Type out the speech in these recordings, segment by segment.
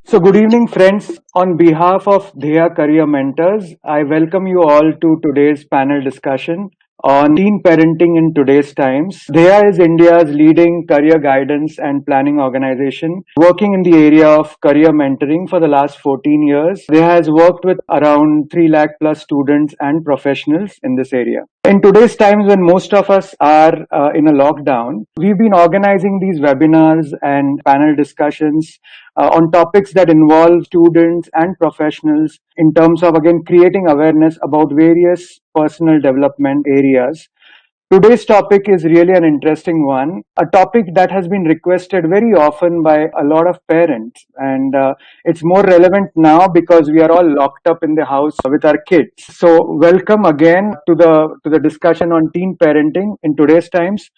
So, good evening, friends. On behalf of Dheya Career Mentors, I welcome you all to today's panel discussion on teen parenting in today's times. Dheya is India's leading career guidance and planning organization, working in the area of career mentoring for the last 14 years. Dheya has worked with around 3 lakh plus students and professionals in this area. In today's times, when most of us are in a lockdown, we've been organizing these webinars and panel discussions on topics that involve students and professionals in terms of, again, creating awareness about various personal development areas. Today's topic is really an interesting one, a topic that has been requested very often by a lot of parents. And it's more relevant now because we are all locked up in the house with our kids. So, welcome again to the discussion on teen parenting in today's times.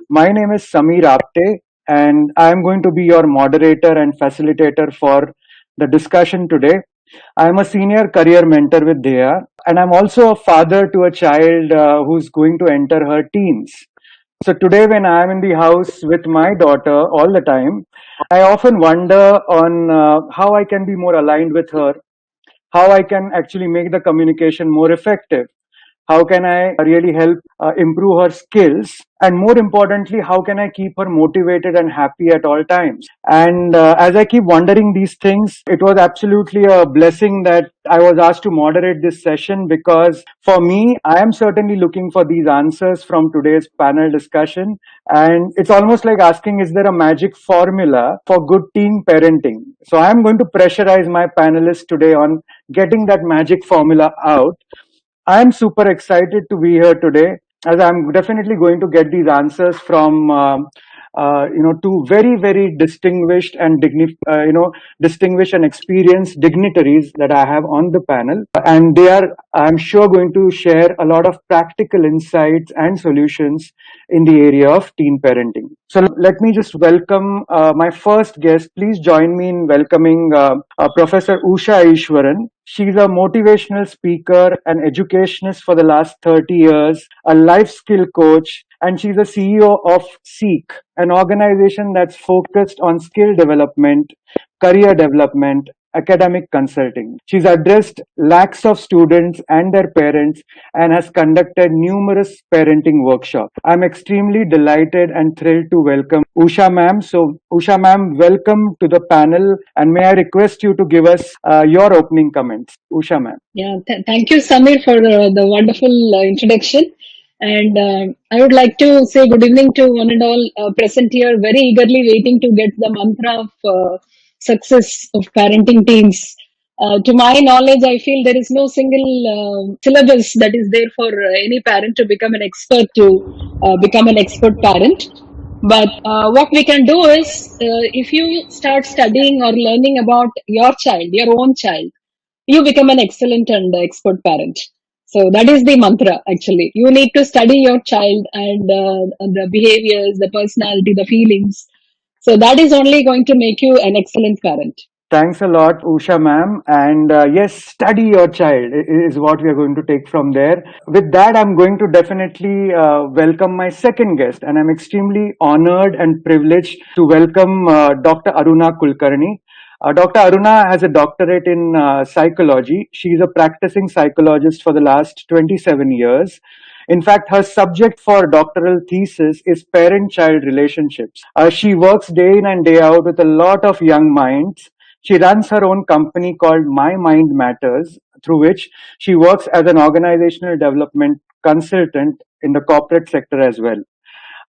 My name is Sameer Apte, and I am going to be your moderator and facilitator for the discussion today. I am a senior career mentor with Dheya, and I'm also a father to a child who's going to enter her teens. So today, when I'm in the house with my daughter all the time, I often wonder on how I can be more aligned with her, how I can actually make the communication more effective, how can I really help improve her skills, and more importantly, how can I keep her motivated and happy at all times. And as I keep wondering these things, it was absolutely a blessing that I was asked to moderate this session, because for me, I am certainly looking for these answers from today's panel discussion. And it's almost like asking, is there a magic formula for good teen parenting? So I'm going to pressurize my panelists today on getting that magic formula out. I'm super excited to be here today, as I'm definitely going to get these answers from two very distinguished and distinguished and experienced dignitaries that I have on the panel, and they are, I'm sure, going to share a lot of practical insights and solutions in the area of teen parenting. So let me just welcome my first guest. Please join me in welcoming Professor Ushaa Ishwaran. She's a motivational speaker, an educationist for the last 30 years, a life skill coach, and she's the CEO of Seek, an organization that's focused on skill development, career development, academic consulting. She's addressed lakhs of students and their parents and has conducted numerous parenting workshops. I'm extremely delighted and thrilled to welcome Ushaa ma'am. So, Ushaa ma'am, welcome to the panel, and may I request you to give us your opening comments. Ushaa ma'am. Yeah, thank you, Samir, for the wonderful introduction. And I would like to say good evening to one and all present here, very eagerly waiting to get the mantra of success of parenting teens. To my knowledge, I feel there is no single syllabus that is there for any parent to become an expert to become an expert parent. But what we can do is, if you start studying or learning about your child, your own child, you become an excellent and expert parent. So that is the mantra actually. You need to study your child and the behaviors, the personality, the feelings. So that is only going to make you an excellent parent. Thanks a lot, Usha ma'am. And yes, study your child is what we are going to take from there. With that, I'm going to definitely welcome my second guest, and I'm extremely honored and privileged to welcome Dr. Aruna Kulkarni. Dr. Aruna has a doctorate in psychology. She's a practicing psychologist for the last 27 years. In fact, her subject for doctoral thesis is parent-child relationships. She works day in and day out with a lot of young minds. She runs her own company called My Mind Matters, through which she works as an organizational development consultant in the corporate sector as well.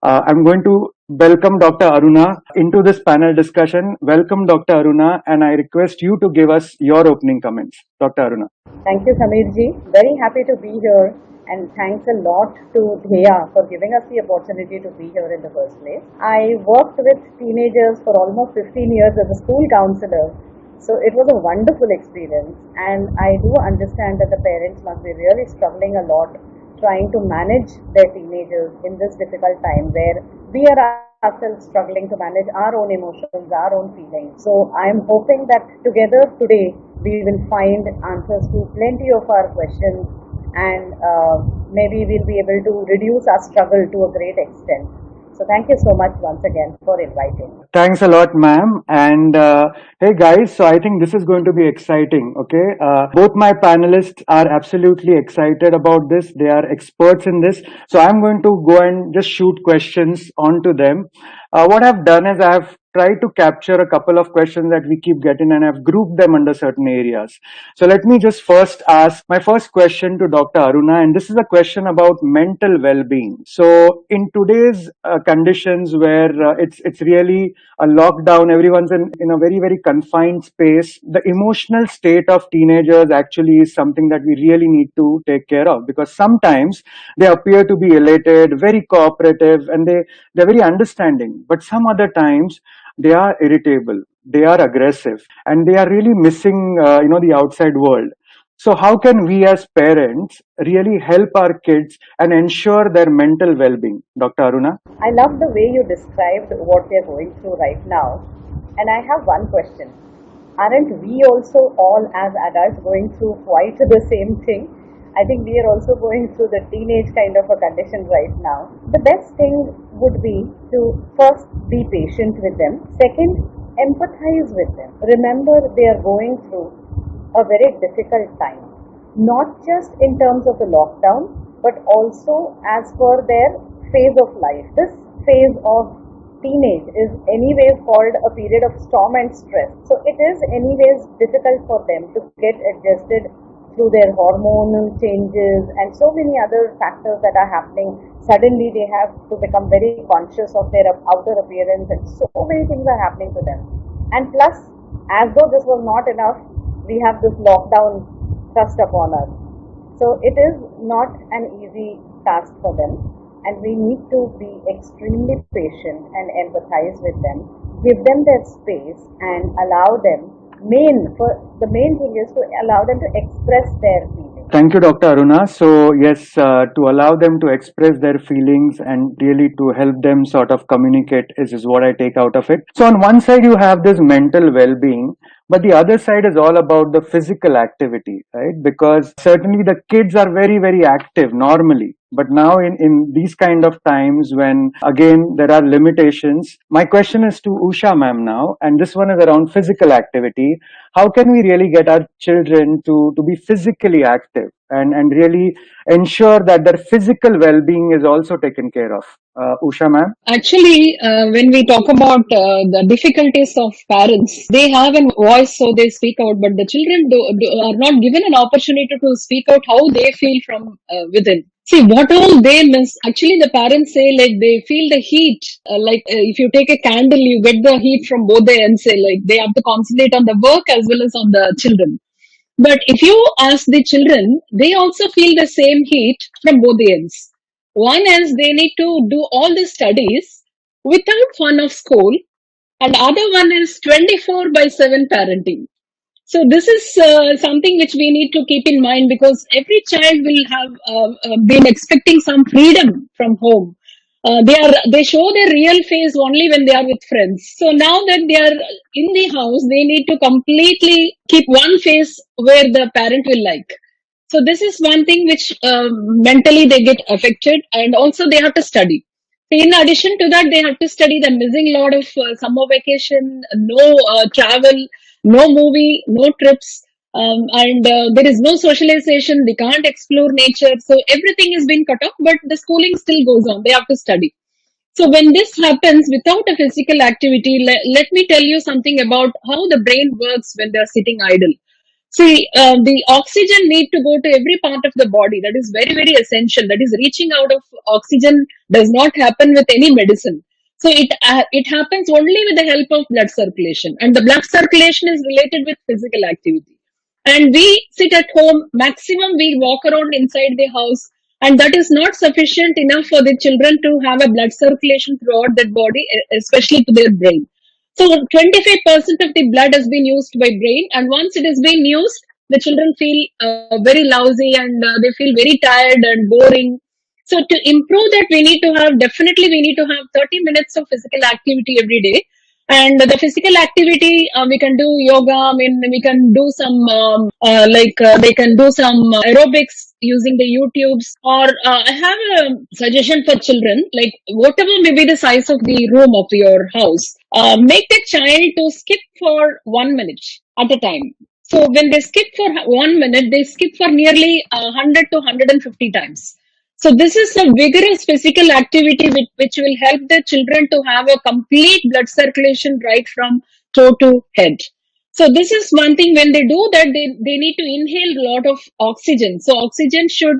I'm going to welcome Dr. Aruna into this panel discussion. Welcome, Dr. Aruna, and I request you to give us your opening comments. Dr. Aruna. Thank you, Sameerji. Very happy to be here, and thanks a lot to Dheya for giving us the opportunity to be here in the first place. I worked with teenagers for almost 15 years as a school counselor, so it was a wonderful experience, and I do understand that the parents must be really struggling a lot trying to manage their teenagers in this difficult time where we are ourselves struggling to manage our own emotions, our own feelings. So I am hoping that together today we will find answers to plenty of our questions, and maybe we'll be able to reduce our struggle to a great extent. So thank you so much once again for inviting. Thanks a lot, ma'am. And hey, guys, so I think this is going to be exciting. Okay. Both my panelists are absolutely excited about this. They are experts in this. So I'm going to go and just shoot questions onto them. What I've done is I've tried to capture a couple of questions that we keep getting and I've grouped them under certain areas. So let me just first ask my first question to Dr. Aruna, and this is a question about mental well-being. So in today's conditions where it's really a lockdown, everyone's in a very, very confined space, the emotional state of teenagers actually is something that we really need to take care of, because sometimes they appear to be elated, very cooperative, and they're very understanding. But some other times they are irritable, they are aggressive, and they are really missing, the outside world. So how can we as parents really help our kids and ensure their mental well-being, Dr. Aruna? I love the way you described what we are going through right now. And I have one question. Aren't we also all as adults going through quite the same thing? I think we are also going through the teenage kind of a condition right now. The best thing would be to first be patient with them. Second, empathize with them. Remember, they are going through a very difficult time, not just in terms of the lockdown, but also as per their phase of life. This phase of teenage is anyways called a period of storm and stress. So it is anyways difficult for them to get adjusted through their hormonal changes and so many other factors that are happening. Suddenly they have to become very conscious of their outer appearance, and so many things are happening to them. And plus, as though this was not enough, we have this lockdown thrust upon us. So it is not an easy task for them, and we need to be extremely patient and empathize with them, give them their space, and allow them. The main thing is to allow them to express their feelings. Thank you, Dr. Aruna. So, yes, to allow them to express their feelings and really to help them sort of communicate is what I take out of it. So, on one side, you have this mental well being, but the other side is all about the physical activity, right? Because certainly the kids are very, very active normally. But now, in these kind of times when again there are limitations, my question is to Usha ma'am now, and this one is around physical activity. How can we really get our children to be physically active and really ensure that their physical well-being is also taken care of? Usha ma'am? Actually, when we talk about the difficulties of parents, they have a voice, so they speak out, but the children are not given an opportunity to speak out how they feel from within. See, what all they miss. Actually, the parents say like they feel the heat. If you take a candle, you get the heat from both the ends. Say like they have to concentrate on the work as well as on the children. But if you ask the children, they also feel the same heat from both the ends. One is they need to do all the studies without fun of school, and other one is 24 by 7 parenting. So this is something which we need to keep in mind, because every child will have been expecting some freedom from home. They show their real face only when they are with friends. So now that they are in the house, they need to completely keep one face where the parent will like. So this is one thing which mentally they get affected, and also they have to study. In addition to that, they have to study the missing lot of summer vacation, no travel, no movie, no trips, and there is no socialization. They can't explore nature. So everything is being cut off, but the schooling still goes on. They have to study. So when this happens without a physical activity, let me tell you something about how the brain works when they are sitting idle. See, the oxygen need to go to every part of the body. That is very, very essential. That is, reaching out of oxygen does not happen with any medicine. So it happens only with the help of blood circulation, and the blood circulation is related with physical activity. And we sit at home. Maximum we walk around inside the house, and that is not sufficient enough for the children to have a blood circulation throughout their body, especially to their brain. So 25% of the blood has been used by brain, and once it has been used, the children feel very lousy, and they feel very tired and boring. So to improve that, we need to have 30 minutes of physical activity every day. And the physical activity, we can do yoga. I mean, we can do some they can do some aerobics using the YouTubes. Or I have a suggestion for children, like whatever may be the size of the room of your house, make the child to skip for 1 minute at a time. So when they skip for 1 minute, they skip for nearly 100 to 150 times. So this is a vigorous physical activity which will help the children to have a complete blood circulation right from toe to head. So this is one thing. When they do that, they need to inhale a lot of oxygen. So oxygen should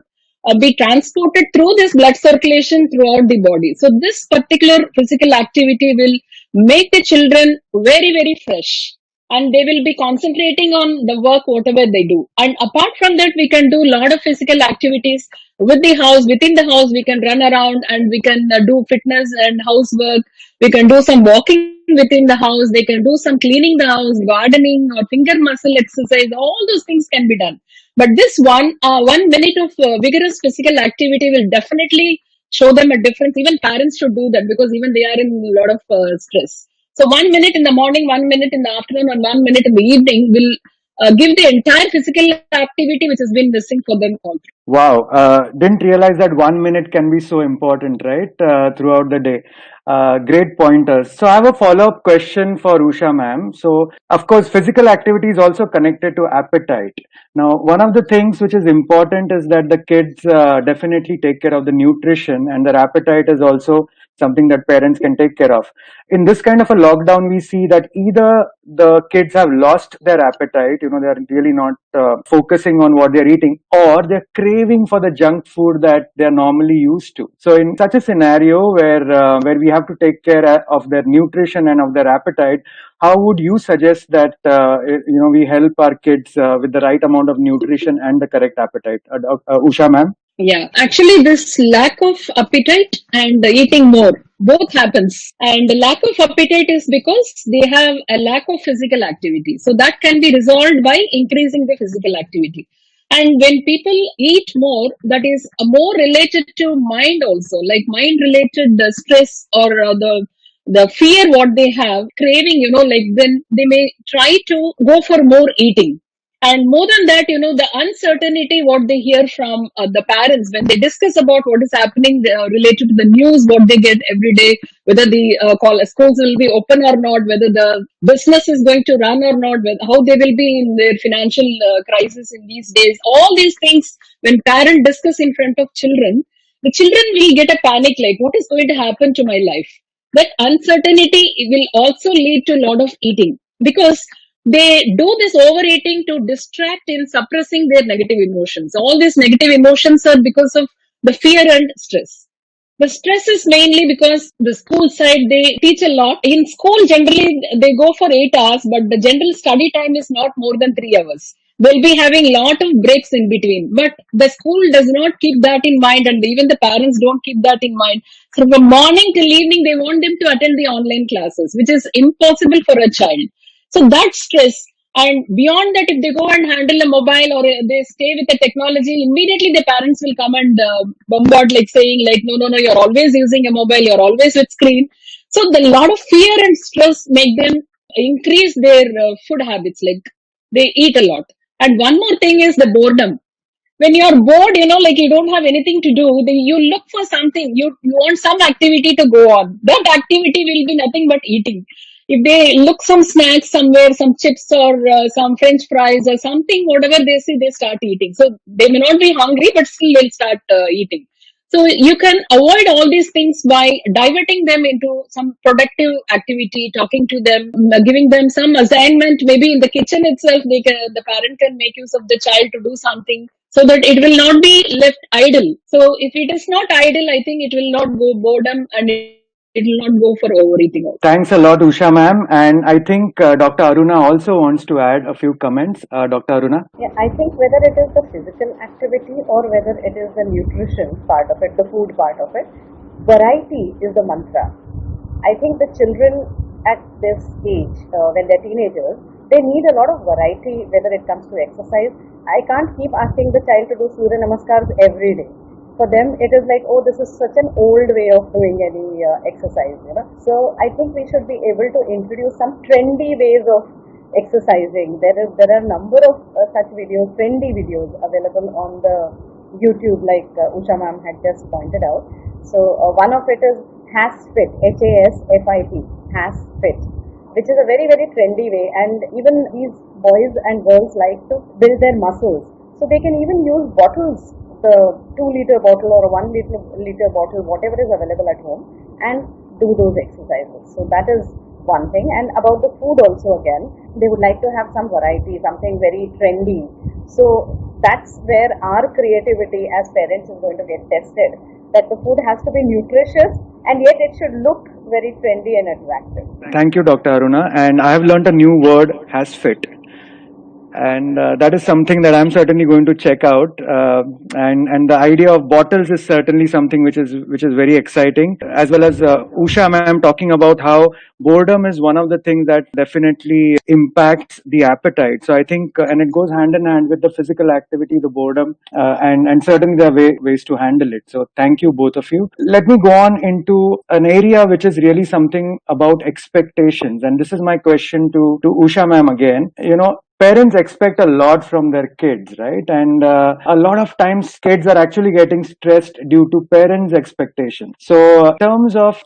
be transported through this blood circulation throughout the body. So this particular physical activity will make the children very, very fresh, and they will be concentrating on the work whatever they do. And apart from that, we can do a lot of physical activities with the house. Within the house, we can run around and we can do fitness and housework. We can do some walking within the house. They can do some cleaning the house, gardening, or finger muscle exercise. All those things can be done. But this 1 minute of vigorous physical activity will definitely show them a difference. Even parents should do that, because even they are in a lot of stress. So 1 minute in the morning, 1 minute in the afternoon, and 1 minute in the evening will give the entire physical activity which has been missing for them all. Wow, didn't realize that 1 minute can be so important, right? Throughout the day. Great pointers. So I have a follow-up question for Usha ma'am. So of course, physical activity is also connected to appetite. Now, one of the things which is important is that the kids definitely take care of the nutrition, and their appetite is also something that parents can take care of. In this kind of a lockdown, we see that either the kids have lost their appetite, they're really not focusing on what they're eating, or they're craving for the junk food that they're normally used to. So in such a scenario where we have to take care of their nutrition and of their appetite, how would you suggest that we help our kids with the right amount of nutrition and the correct appetite? Usha ma'am? Yeah, actually, this lack of appetite and eating more both happens. And the lack of appetite is because they have a lack of physical activity. So that can be resolved by increasing the physical activity. And when people eat more, that is more related to mind also, like mind related stress, or the fear what they have, craving, like then they may try to go for more eating. And more than that, the uncertainty what they hear from the parents when they discuss about what is happening related to the news, what they get every day, whether the schools will be open or not, whether the business is going to run or not, how they will be in their financial crisis in these days. All these things, when parents discuss in front of children, the children will get a panic, like what is going to happen to my life. That uncertainty will also lead to a lot of eating, because they do this overeating to distract in suppressing their negative emotions. All these negative emotions are because of the fear and stress. The stress is mainly because the school side, they teach a lot. In school, generally, they go for 8 hours, but the general study time is not more than 3 hours. They'll be having lot of breaks in between, but the school does not keep that in mind, and even the parents don't keep that in mind. So from morning till evening, they want them to attend the online classes, which is impossible for a child. So that stress, and beyond that, if they go and handle a mobile, or they stay with the technology, immediately the parents will come and bombard, like saying, like, no, no, no, you're always using a mobile, you're always with screen. So the lot of fear and stress make them increase their food habits, like they eat a lot. And one more thing is the boredom. When you're bored, like you don't have anything to do, then you look for something. You want some activity to go on. That activity will be nothing but eating. If they look some snacks somewhere, some chips, or some French fries or something, whatever they see, they start eating. So they may not be hungry, but still they'll start eating. So you can avoid all these things by diverting them into some productive activity, talking to them, giving them some assignment. Maybe in the kitchen itself, the parent can make use of the child to do something, so that it will not be left idle. So if it is not idle, I think it will not go boredom, and it will not go for overeating also. Thanks a lot, Usha ma'am. And I think Dr. Aruna also wants to add a few comments. Dr. Aruna? Yeah, I think whether it is the physical activity or whether it is the nutrition part of it, the food part of it, variety is the mantra. I think the children at this age, when they're teenagers, they need a lot of variety whether it comes to exercise. I can't keep asking the child to do Surya Namaskars every day. For them, it is like, oh, this is such an old way of doing any exercise, you know. So I think we should be able to introduce some trendy ways of exercising. There are a number of such videos, trendy videos available on the YouTube, like Usha ma'am had just pointed out. So one of it is HasFit, HASFIT, HasFit, which is a very very trendy way, and even these boys and girls like to build their muscles, so they can even use bottles, the 2 liter bottle or a 1 liter bottle, whatever is available at home, and do those exercises. So that is one thing. And about the food also, again, they would like to have some variety, something very trendy. So that's where our creativity as parents is going to get tested, that the food has to be nutritious and yet it should look very trendy and attractive. Thank you, Dr. Aruna. And I have learned a new word, has fit. And that is something that I'm certainly going to check out. And the idea of bottles is certainly something which is very exciting, as well as Usha ma'am talking about how boredom is one of the things that definitely impacts the appetite. So I think, and it goes hand in hand with the physical activity, the boredom, and certainly there are ways to handle it. So thank you, both of you. Let me go on into an area which is really something about expectations. And this is my question to Usha ma'am again. You know, parents expect a lot from their kids, right? And a lot of times kids are actually getting stressed due to parents expectations. So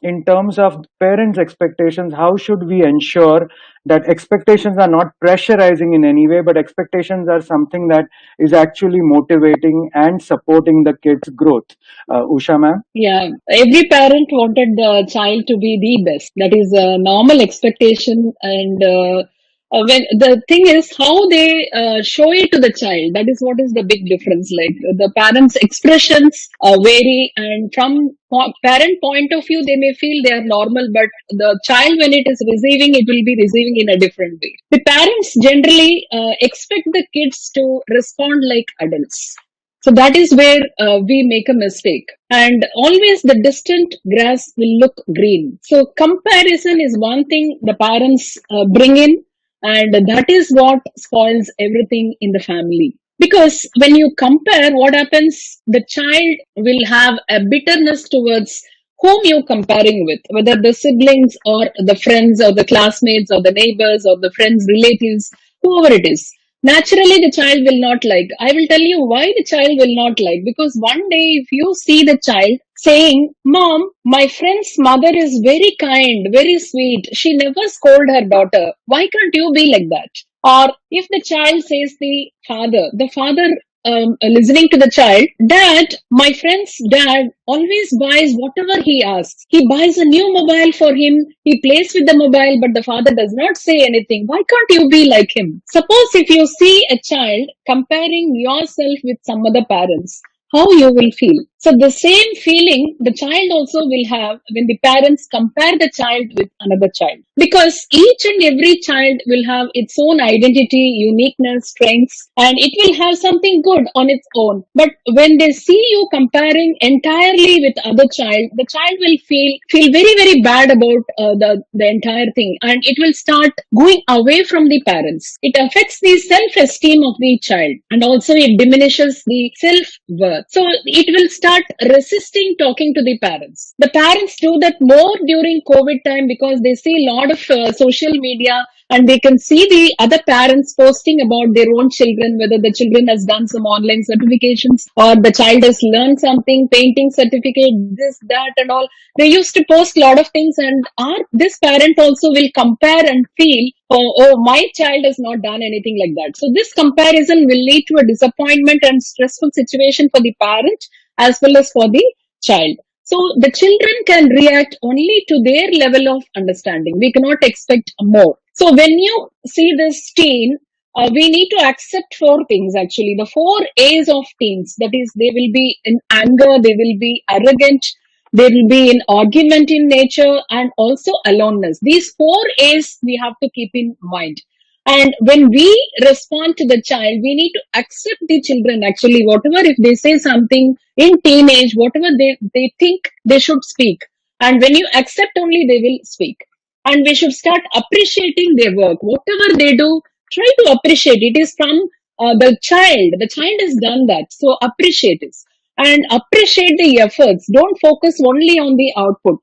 in terms of parents expectations, how should we ensure that expectations are not pressurizing in any way, but expectations are something that is actually motivating and supporting the kids growth? Usha ma'am. Yeah, every parent wanted the child to be the best. That is a normal expectation, and when the thing is how they show it to the child, that is what is the big difference. Like the parents' expressions vary, and from parent point of view, they may feel they are normal, but the child, when it is receiving, it will be receiving in a different way. The parents generally expect the kids to respond like adults. So that is where we make a mistake. And always the distant grass will look green. So comparison is one thing the parents bring in, and that is what spoils everything in the family. Because when you compare, what happens? The child will have a bitterness towards whom you're comparing with, whether the siblings or the friends or the classmates or the neighbors or the friends, relatives, whoever it is. Naturally, the child will not like. I will tell you why the child will not like. Because one day, if you see the child saying, Mom, my friend's mother is very kind, very sweet. She never scold her daughter. Why can't you be like that? Or if the child says the father listening to the child, Dad, my friend's dad always buys whatever he asks. He buys a new mobile for him. He plays with the mobile, but the father does not say anything. Why can't you be like him? Suppose if you see a child comparing yourself with some other parents, how you will feel. So the same feeling the child also will have when the parents compare the child with another child. Because each and every child will have its own identity, uniqueness, strengths, and it will have something good on its own. But when they see you comparing entirely with other child, the child will feel very very bad about the entire thing, and it will start going away from the parents. It affects the self-esteem of the child, and also it diminishes the self-worth. So it will start resisting talking to the parents. The parents do that more during COVID time because they see a lot of social media, and they can see the other parents posting about their own children, whether the children has done some online certifications or the child has learned something, painting certificate, this, that, and all. They used to post a lot of things, and this parent also will compare and feel, my child has not done anything like that. So this comparison will lead to a disappointment and stressful situation for the parent as well as for the child. So the children can react only to their level of understanding. We cannot expect more. So when you see this teen, we need to accept four things actually. The 4 A's of teens, that is, they will be in anger, they will be arrogant, they will be in argument in nature, and also aloneness. These 4 A's we have to keep in mind. And when we respond to the child, we need to accept the children actually, whatever, if they say something in teenage, whatever they think they should speak. And when you accept only, they will speak. And we should start appreciating their work. Whatever they do, try to appreciate. It is from the child. The child has done that. So appreciate it. and appreciate the efforts. Don't focus only on the output.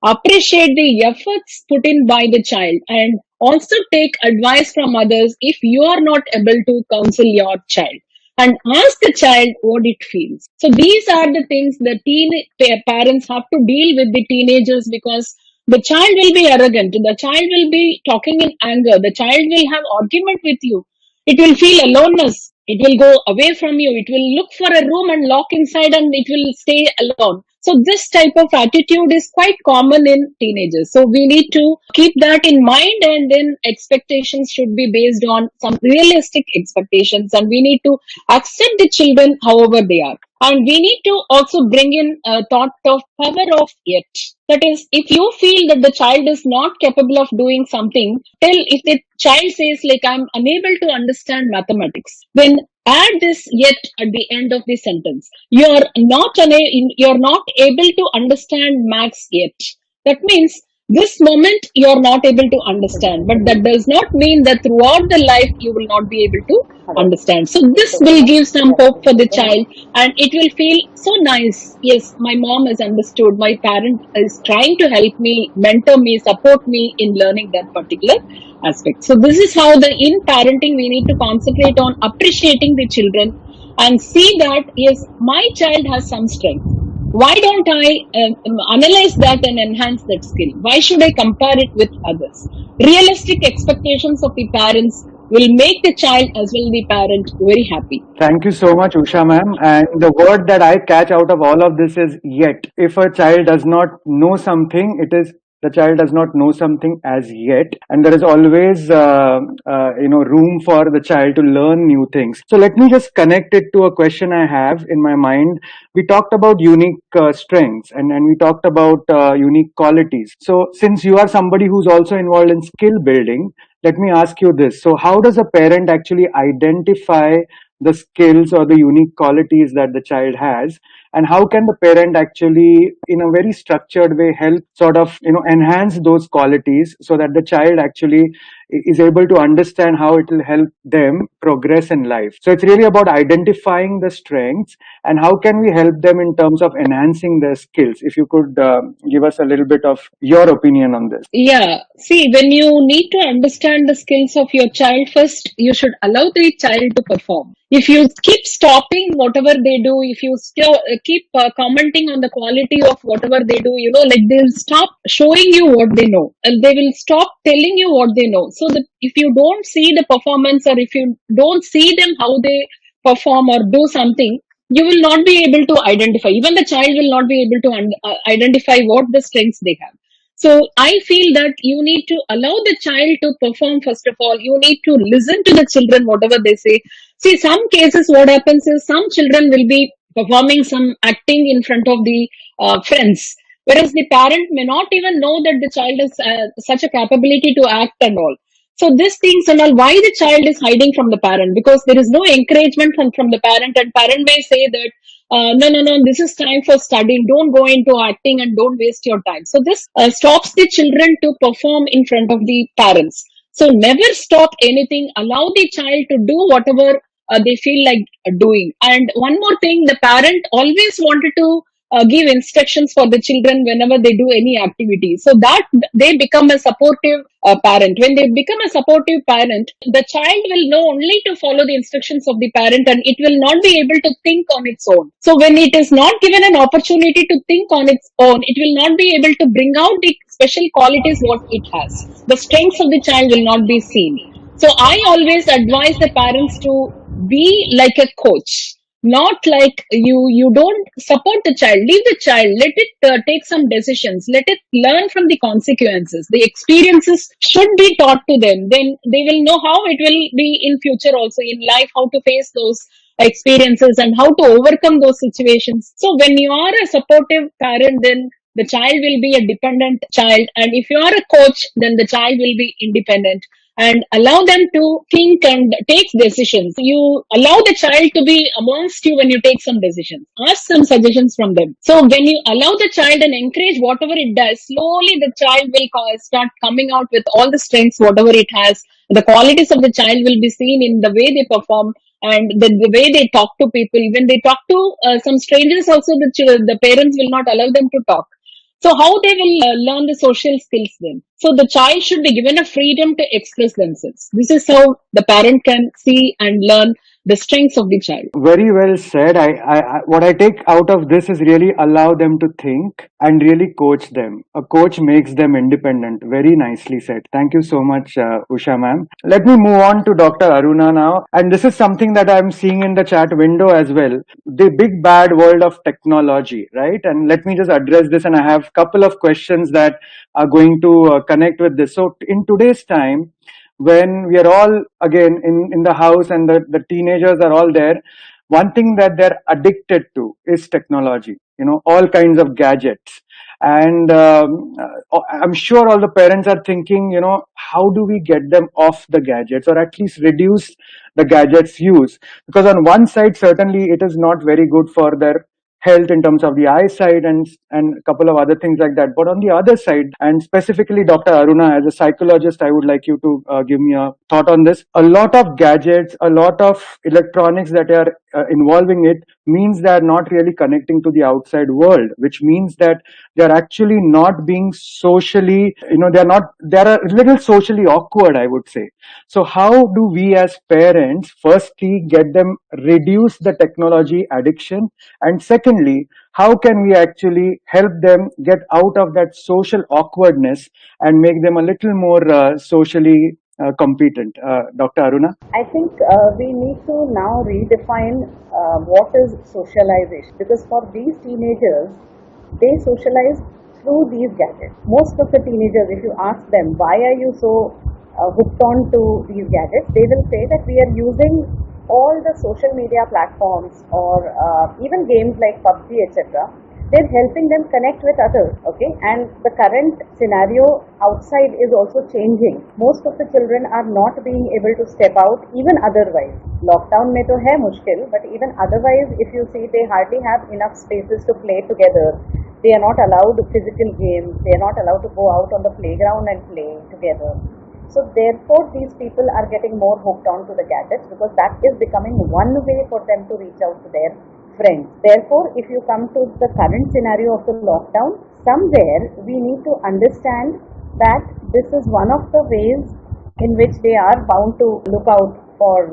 Appreciate the efforts put in by the child, and also take advice from others if you are not able to counsel your child, and ask the child what it feels. So these are the things the parents have to deal with the teenagers, because the child will be arrogant, the child will be talking in anger, the child will have argument with you, it will feel aloneness, it will go away from you, it will look for a room and lock inside and it will stay alone. So this type of attitude is quite common in teenagers. So we need to keep that in mind, and then expectations should be based on some realistic expectations, and we need to accept the children however they are. And we need to also bring in a thought of power of yet. That is, if you feel that the child is not capable of doing something, if the child says like, I'm unable to understand mathematics, then add this yet at the end of the sentence. You're not able to understand maths yet. That means this moment you're not able to understand, but that does not mean that throughout the life you will not be able to understand. So this will give some hope for the child, and it will feel so nice. Yes, my mom has understood. My parent is trying to help me, mentor me, support me in learning that particular aspect. So this is how in parenting we need to concentrate on appreciating the children and see that yes, my child has some strength. Why don't I analyze that and enhance that skill? Why should I compare it with others? Realistic expectations of the parents will make the child as well the parent very happy. Thank you so much, Usha ma'am. And the word that I catch out of all of this is yet. If a child does not know something, it is the child does not know something as yet, and there is always room for the child to learn new things. So let me just connect it to a question I have in my mind. We talked about unique strengths, and we talked about unique qualities. So since you are somebody who's also involved in skill building, let me ask you this. So how does a parent actually identify the skills or the unique qualities that the child has, and how can the parent actually in a very structured way help sort of enhance those qualities so that the child actually is able to understand how it will help them progress in life. So it's really about identifying the strengths, and how can we help them in terms of enhancing their skills. If you could give us a little bit of your opinion on this. Yeah, see, when you need to understand the skills of your child, first you should allow the child to perform. If you keep stopping whatever they do, if you still keep commenting on the quality of whatever they do, like they'll stop showing you what they know, and they will stop telling you what they know. So that if you don't see the performance, or if you don't see them how they perform or do something, you will not be able to identify. Even the child will not be able to identify what the strengths they have. So I feel that you need to allow the child to perform first of all. You need to listen to the children, whatever they say. See, some cases, what happens is some children will be performing some acting in front of the friends, whereas the parent may not even know that the child has such a capability to act and all. So these things and all, why the child is hiding from the parent? Because there is no encouragement from the parent, and parent may say that no, no, no, this is time for studying. Don't go into acting and don't waste your time. So this stops the children to perform in front of the parents. So never stop anything. Allow the child to do whatever they feel like doing. And one more thing, the parent always wanted to give instructions for the children whenever they do any activity, so that they become a supportive parent. When they become a supportive parent, the child will know only to follow the instructions of the parent, and it will not be able to think on its own. So when it is not given an opportunity to think on its own, it will not be able to bring out the special qualities what it has. The strengths of the child will not be seen. So I always advise the parents to be like a coach, not like you don't support the child, leave the child, let it take some decisions, let it learn from the consequences. The experiences should be taught to them, then they will know how it will be in future also in life, how to face those experiences and how to overcome those situations. So when you are a supportive parent, then the child will be a dependent child, and if you are a coach, then the child will be independent, and allow them to think and take decisions. You allow the child to be amongst you when you take some decisions. Ask some suggestions from them. So when you allow the child and encourage whatever it does, slowly the child will start coming out with all the strengths, whatever it has. The qualities of the child will be seen in the way they perform, and the way they talk to people, when they talk to some strangers also, the parents will not allow them to talk. So how they will learn the social skills then? So the child should be given a freedom to express themselves. This is how the parent can see and learn the strengths of the child. Very well said. What I take out of this is really allow them to think and really coach them. A coach makes them independent. Very nicely said. Thank you so much, Usha ma'am. Let me move on to Dr. Aruna now. And this is something that I'm seeing in the chat window as well. The big bad world of technology, right? And let me just address this. And I have a couple of questions that are going to connect with this. So in today's time, when we are all again in the house and the teenagers are all there, one thing that they're addicted to is technology, all kinds of gadgets. And I'm sure all the parents are thinking, how do we get them off the gadgets or at least reduce the gadgets use? Because on one side, certainly it is not very good for their health in terms of the eyesight and a couple of other things like that. But on the other side, and specifically Dr. Aruna, as a psychologist, I would like you to give me a thought on this. A lot of gadgets, a lot of electronics that are involving it means they are not really connecting to the outside world, which means that they are actually not being socially, they are a little socially awkward, I would say. So how do we as parents firstly get them reduce the technology addiction, and secondly, how can we actually help them get out of that social awkwardness and make them a little more socially competent? Dr. Aruna? I think we need to now redefine what is socialization, because for these teenagers, they socialize through these gadgets. Most of the teenagers, if you ask them, why are you so hooked on to these gadgets, they will say that we are using all the social media platforms or even games like PUBG, etc. They're helping them connect with others, okay? And the current scenario outside is also changing. Most of the children are not being able to step out even otherwise. Lockdown mein to hai mushkil, but even otherwise, if you see, they hardly have enough spaces to play together. They are not allowed physical games. They are not allowed to go out on the playground and play together. So therefore, these people are getting more hooked on to the gadgets, because that is becoming one way for them to reach out to their friends. Therefore, if you come to the current scenario of the lockdown, somewhere we need to understand that this is one of the ways in which they are bound to look out for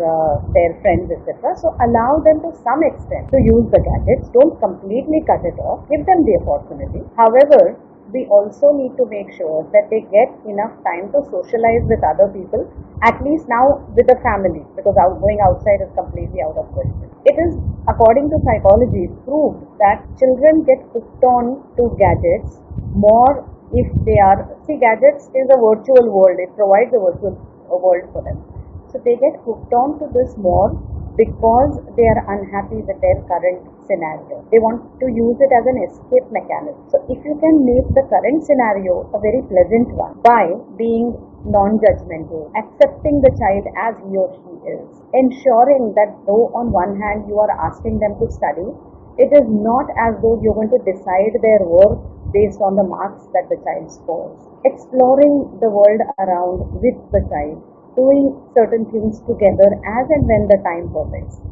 their friends, etc. So allow them to some extent to use the gadgets. Don't completely cut it off. Give them the opportunity. However, we also need to make sure that they get enough time to socialize with other people, at least now with the family, because going outside is completely out of question. It is, according to psychology, proved that children get hooked on to gadgets more if they are, see, gadgets is a virtual world, it provides a virtual world for them. So they get hooked on to this more because they are unhappy with their current scenario. They want to use it as an escape mechanism. So if you can make the current scenario a very pleasant one by being non-judgmental, accepting the child as he or she is, ensuring that though on one hand you are asking them to study, it is not as though you're going to decide their worth based on the marks that the child scores. Exploring the world around with the child, doing certain things together as and when the time permits.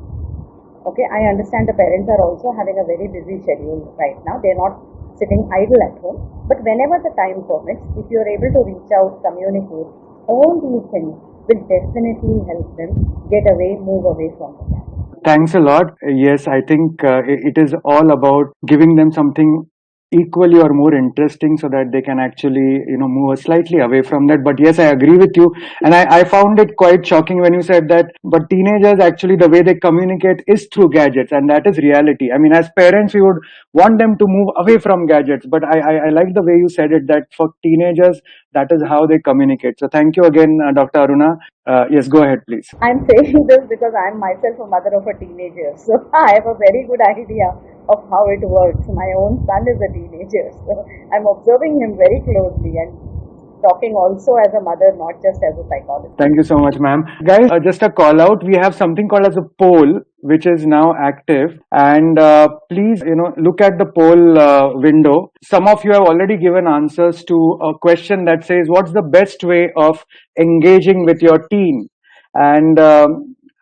Okay, I understand the parents are also having a very busy schedule right now. They're not sitting idle at home. But whenever the time permits, if you're able to reach out, communicate, all these things will definitely help them get away, move away from the gadget. Thanks a lot. Yes, I think it is all about giving them something equally or more interesting so that they can actually, move slightly away from that. But yes, I agree with you. And I found it quite shocking when you said that, but teenagers actually, the way they communicate is through gadgets, and that is reality. I mean, as parents, we would want them to move away from gadgets. But I like the way you said it, that for teenagers, that is how they communicate. So thank you again, Dr. Aruna. Yes, go ahead, please. I'm saying this because I'm myself a mother of a teenager, so I have a very good idea of how it works. My own son is a teenager, so I'm observing him very closely and talking also as a mother, not just as a psychologist. Thank you so much, ma'am. Guys, just a call out. We have something called as a poll, which is now active. And please, look at the poll window. Some of you have already given answers to a question that says, what's the best way of engaging with your teen? And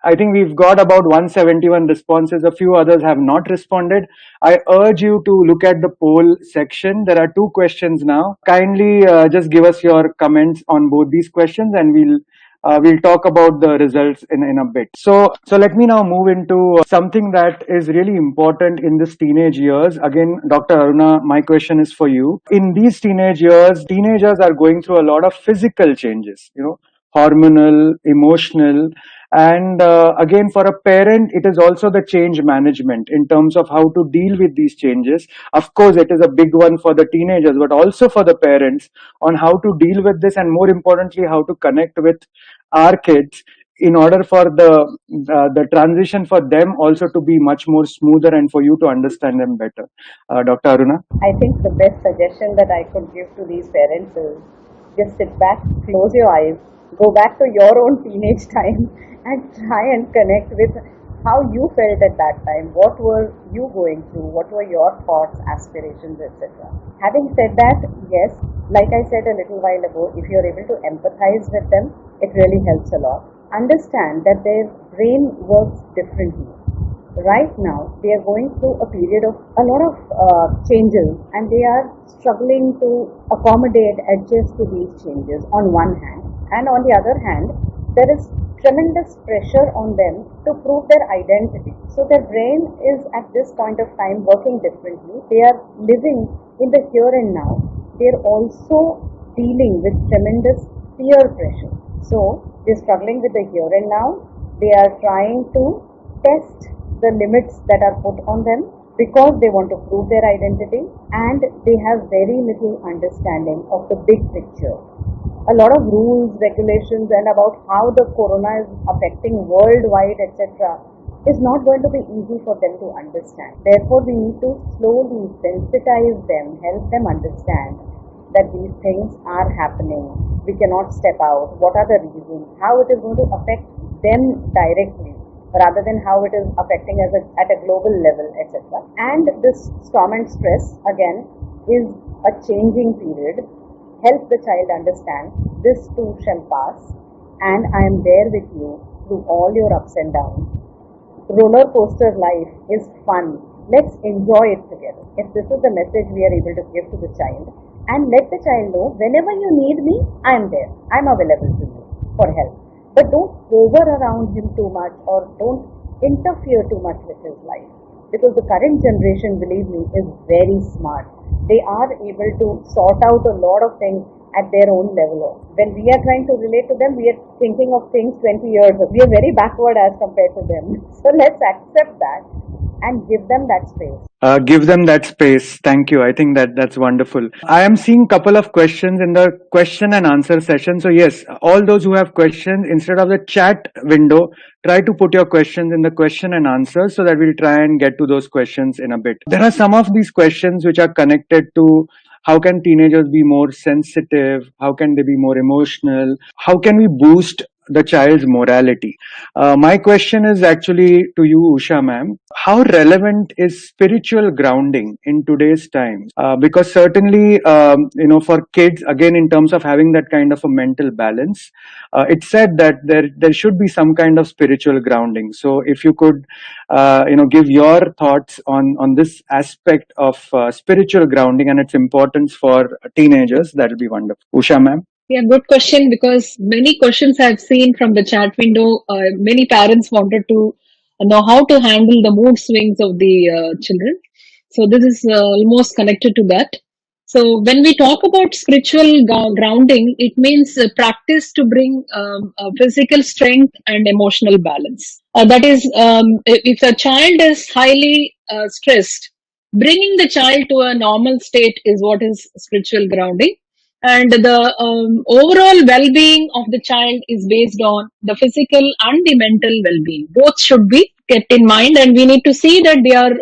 I think we've got about 171 responses. A few others have not responded. I urge you to look at the poll section. There are two questions now. Kindly just give us your comments on both these questions, and we'll talk about the results in a bit. So let me now move into something that is really important in this teenage years. Again, Dr. Aruna, my question is for you. In these teenage years, teenagers are going through a lot of physical changes, hormonal, emotional, and again, for a parent, it is also the change management in terms of how to deal with these changes. Of course, it is a big one for the teenagers, but also for the parents on how to deal with this, and more importantly, how to connect with our kids in order for the transition for them also to be much more smoother and for you to understand them better. Dr. Aruna? I think the best suggestion that I could give to these parents is just sit back, close your eyes, go back to your own teenage time and try and connect with how you felt at that time. What were you going through? What were your thoughts, aspirations, etc. Having said that, yes, like I said a little while ago, if you're able to empathize with them, it really helps a lot. Understand that their brain works differently. Right now they are going through a period of a lot of changes, and they are struggling to accommodate, adjust to these changes on one hand, and on the other hand there is tremendous pressure on them to prove their identity. So their brain is at this point of time working differently. They are living in the here and now. They are also dealing with tremendous peer pressure. So they're struggling with the here and now. They are trying to test the limits that are put on them because they want to prove their identity, and they have very little understanding of the big picture. A lot of rules, regulations, and about how the corona is affecting worldwide, etc., is not going to be easy for them to understand. Therefore, we need to slowly sensitize them, help them understand that these things are happening. We cannot step out. What are the reasons? How it is going to affect them directly, rather than how it is affecting us at a global level, etc. And this storm and stress, again, is a changing period. Help the child understand this too shall pass, and I am there with you through all your ups and downs. Roller coaster life is fun. Let's enjoy it together. If this is the message we are able to give to the child, and let the child know whenever you need me, I am there. I am available to you for help. But don't hover around him too much, or don't interfere too much with his life. Because the current generation, believe me, is very smart. They are able to sort out a lot of things at their own level. When we are trying to relate to them, we are thinking of things 20 years ago. We are very backward as compared to them. So let's accept that and give them that space. Give them that space. Thank you. I think that's wonderful. I am seeing a couple of questions in the question and answer session. So yes, all those who have questions, instead of the chat window, try to put your questions in the question and answer so that we'll try and get to those questions in a bit. There are some of these questions which are connected to how can teenagers be more sensitive? How can they be more emotional? How can we boost the child's morality? My question is actually to you, Usha ma'am. How relevant is spiritual grounding in today's time? Because certainly, for kids, again, in terms of having that kind of a mental balance, it's said that there should be some kind of spiritual grounding. So, if you could, give your thoughts on this aspect of spiritual grounding and its importance for teenagers, that will be wonderful. Usha ma'am. Yeah, good question, because many questions I've seen from the chat window. Many parents wanted to know how to handle the mood swings of the children. So this is almost connected to that. So when we talk about spiritual grounding, it means practice to bring physical strength and emotional balance. That is, if a child is highly stressed, bringing the child to a normal state is what is spiritual grounding. And the overall well-being of the child is based on the physical and the mental well-being. Both should be kept in mind, and we need to see that they are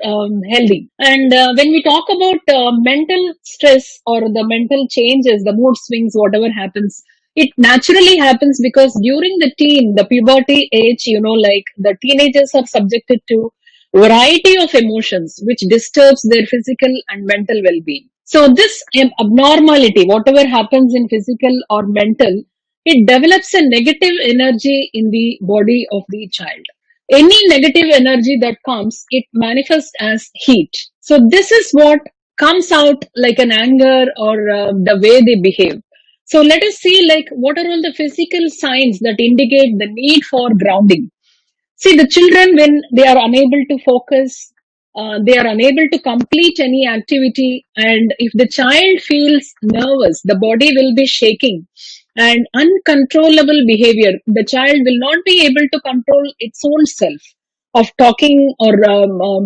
healthy. And when we talk about mental stress or the mental changes, the mood swings, whatever happens, it naturally happens because during the puberty age, like the teenagers are subjected to variety of emotions which disturbs their physical and mental well-being. So this abnormality, whatever happens in physical or mental, it develops a negative energy in the body of the child. any negative energy that comes, it manifests as heat. So this is what comes out like an anger or the way they behave. So let us see like what are all the physical signs that indicate the need for grounding. See, the children, when they are unable to focus, they are unable to complete any activity, and if the child feels nervous, the body will be shaking, and uncontrollable behavior, the child will not be able to control its own self of talking or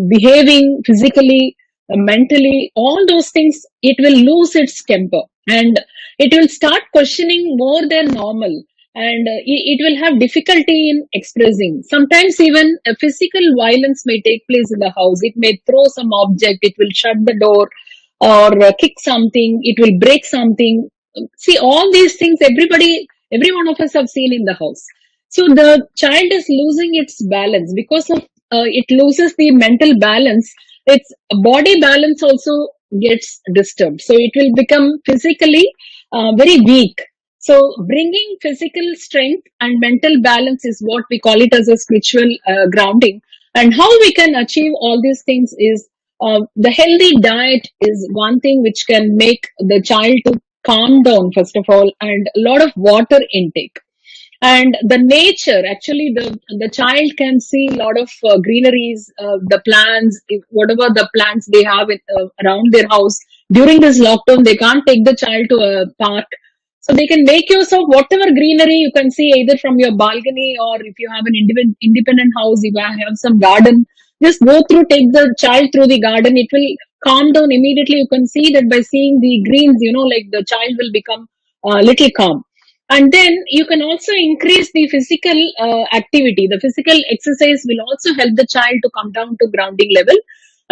behaving physically, mentally, all those things, it will lose its temper and it will start questioning more than normal, and it will have difficulty in expressing. Sometimes even a physical violence may take place in the house. It may throw some object, it will shut the door, or kick something, it will break something. See, all these things, every one of us have seen in the house. So the child is losing its balance because of it loses the mental balance. Its body balance also gets disturbed, so it will become physically very weak. So bringing physical strength and mental balance is what we call it as a spiritual grounding. And how we can achieve all these things is the healthy diet is one thing which can make the child to calm down first of all, and a lot of water intake. And the nature, actually the child can see a lot of greeneries, the plants, whatever the plants they have around their house. During this lockdown they can't take the child to a park, so they can make use of whatever greenery you can see either from your balcony, or if you have an independent house, if you have some garden, just go through, take the child through the garden, it will calm down immediately. You can see that by seeing the greens, like the child will become a little calm. And then you can also increase the physical activity. The physical exercise will also help the child to come down to grounding level.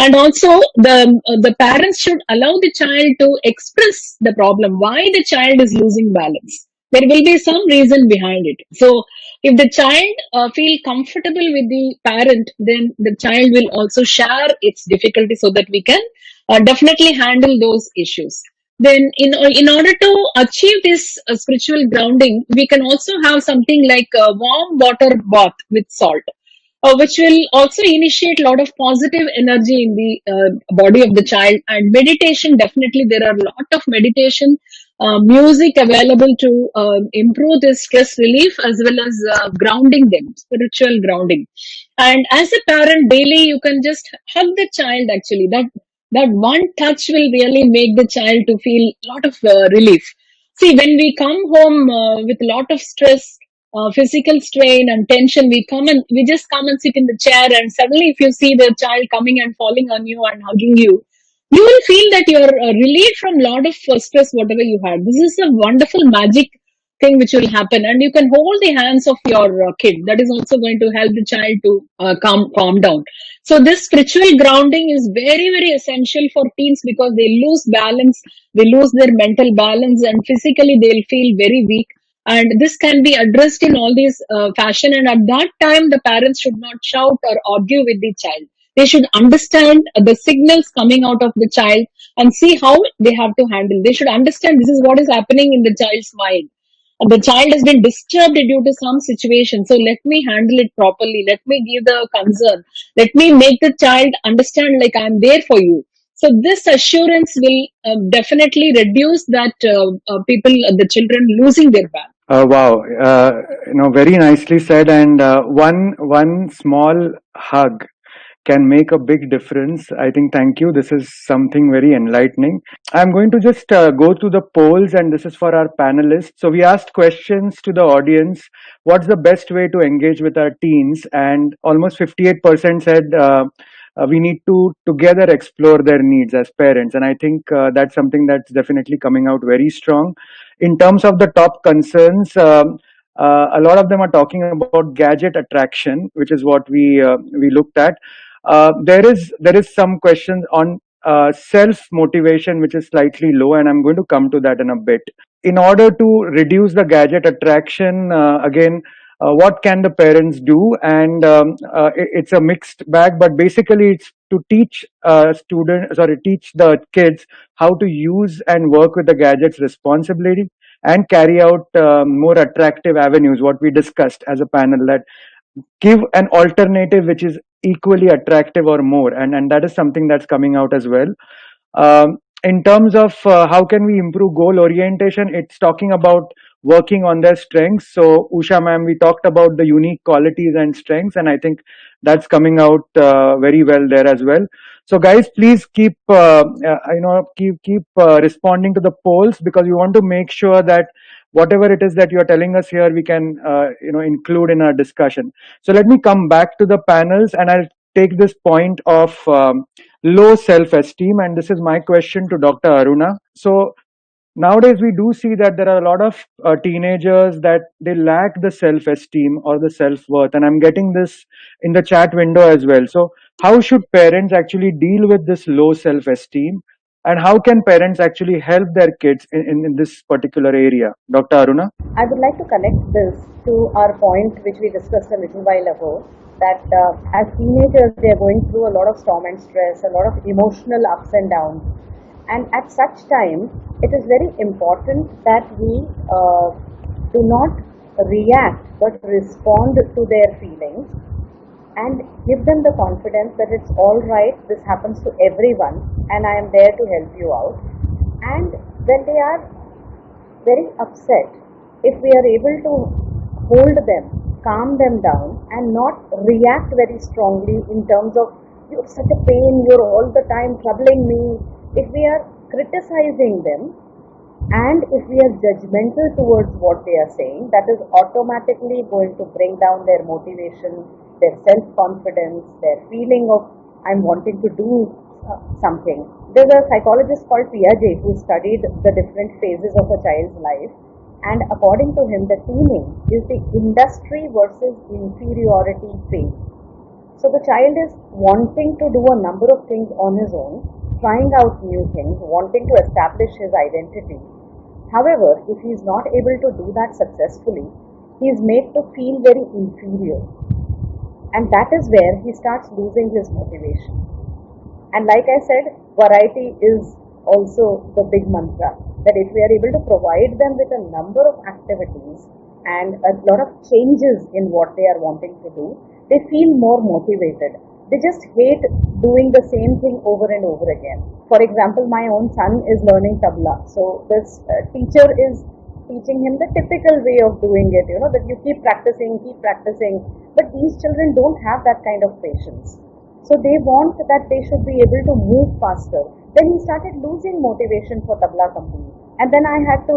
And also the parents should allow the child to express the problem, why the child is losing balance. There will be some reason behind it. So if the child feel comfortable with the parent, then the child will also share its difficulty, so that we can definitely handle those issues. Then in order to achieve this spiritual grounding, we can also have something like a warm water bath with salt, which will also initiate a lot of positive energy in the body of the child. And meditation, definitely there are a lot of meditation music available to improve the stress relief as well as grounding them, spiritual grounding. And as a parent, daily you can just hug the child. Actually, that one touch will really make the child to feel a lot of relief. See, when we come home with a lot of stress, physical strain and tension, we just come and sit in the chair, and suddenly if you see the child coming and falling on you and hugging you, you will feel that you're relieved from a lot of stress, whatever you had. This is a wonderful magic thing which will happen, and you can hold the hands of your kid. That is also going to help the child to calm down. So this spiritual grounding is very very essential for teens, because they lose balance, they lose their mental balance, and physically they'll feel very weak. And this can be addressed in all these fashion, and at that time the parents should not shout or argue with the child. They should understand the signals coming out of the child and see how they have to handle. They should understand this is what is happening in the child's mind. The child has been disturbed due to some situation, so let me handle it properly. Let me give the concern. Let me make the child understand like I'm there for you. So this assurance will definitely reduce that the children losing their balance. Wow, very nicely said. And one small hug can make a big difference. I think. Thank you. This is something very enlightening. I'm going to just go to the polls, and this is for our panelists. So we asked questions to the audience. What's the best way to engage with our teens? And almost 58% said we need to together explore their needs as parents. And I think that's something that's definitely coming out very strong. In terms of the top concerns, a lot of them are talking about gadget attraction, which is what we looked at. There is some questions on self motivation, which is slightly low, and I'm going to come to that in a bit. In order to reduce the gadget attraction, again, what can the parents do? And it's a mixed bag, but basically it's to teach the kids how to use and work with the gadgets responsibly and carry out more attractive avenues. What we discussed as a panel, that give an alternative which is equally attractive or more, and that is something that's coming out as well. In terms of how can we improve goal orientation, it's talking about working on their strengths. So Usha ma'am, we talked about the unique qualities and strengths, and I think that's coming out very well there as well. So guys, please keep responding to the polls, because we want to make sure that whatever it is that you're telling us here, we can include in our discussion. So let me come back to the panels, and I'll take this point of low self-esteem, and this is my question to Dr. Aruna. So nowadays we do see that there are a lot of teenagers that they lack the self-esteem or the self-worth, and I'm getting this in the chat window as well. So how should parents actually deal with this low self-esteem, and how can parents actually help their kids in this particular area? Dr. Aruna? I would like to connect this to our point which we discussed a little while ago, that as teenagers they are going through a lot of storm and stress, a lot of emotional ups and downs, and at such time it is very important that we do not react but respond to their feelings and give them the confidence that it's all right, this happens to everyone, and I am there to help you out. And when they are very upset, if we are able to hold them, calm them down, and not react very strongly in terms of, you're such a pain, you're all the time troubling me. If we are criticizing them, and if we are judgmental towards what they are saying, that is automatically going to bring down their motivation, their self-confidence, their feeling of I'm wanting to do something. There's a psychologist called Piaget who studied the different phases of a child's life, and according to him, the teaming is the industry versus inferiority phase. So the child is wanting to do a number of things on his own, trying out new things, wanting to establish his identity. However, if he is not able to do that successfully, he is made to feel very inferior. And that is where he starts losing his motivation. And like I said, variety is also the big mantra. That if we are able to provide them with a number of activities and a lot of changes in what they are wanting to do, they feel more motivated. They just hate doing the same thing over and over again. For example, my own son is learning tabla. So this teacher is teaching him the typical way of doing it, that you keep practicing. But these children don't have that kind of patience. So they want that they should be able to move faster. Then he started losing motivation for tabla company. And then I had to,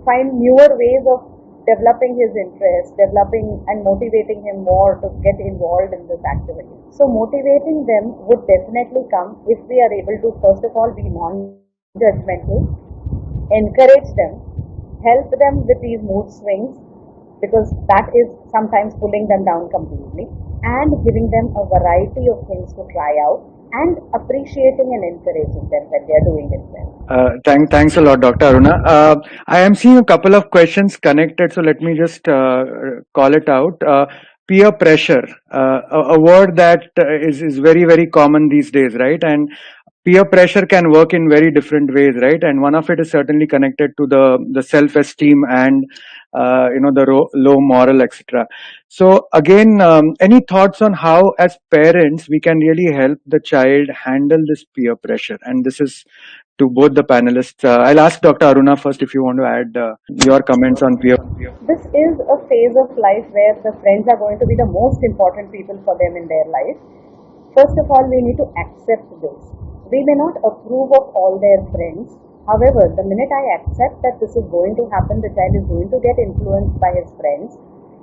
find newer ways of developing his interest, developing and motivating him more to get involved in this activity. So motivating them would definitely come if we are able to, first of all, be non-judgmental, encourage them, help them with these mood swings, because that is sometimes pulling them down completely, and giving them a variety of things to try out, and appreciating and encouraging them when they are doing it well. Thanks a lot, Dr. Aruna. I am seeing a couple of questions connected, so let me just call it out. Peer pressure, a word that is very, very common these days, right? And peer pressure can work in very different ways, right? And one of it is certainly connected to the self-esteem and the low moral, etc. So again, any thoughts on how, as parents, we can really help the child handle this peer pressure? And this is to both the panelists. I'll ask Dr. Aruna first if you want to add your comments on peer. This is a phase of life where the friends are going to be the most important people for them in their life. First of all, we need to accept this. We may not approve of all their friends. However, the minute I accept that this is going to happen, the child is going to get influenced by his friends,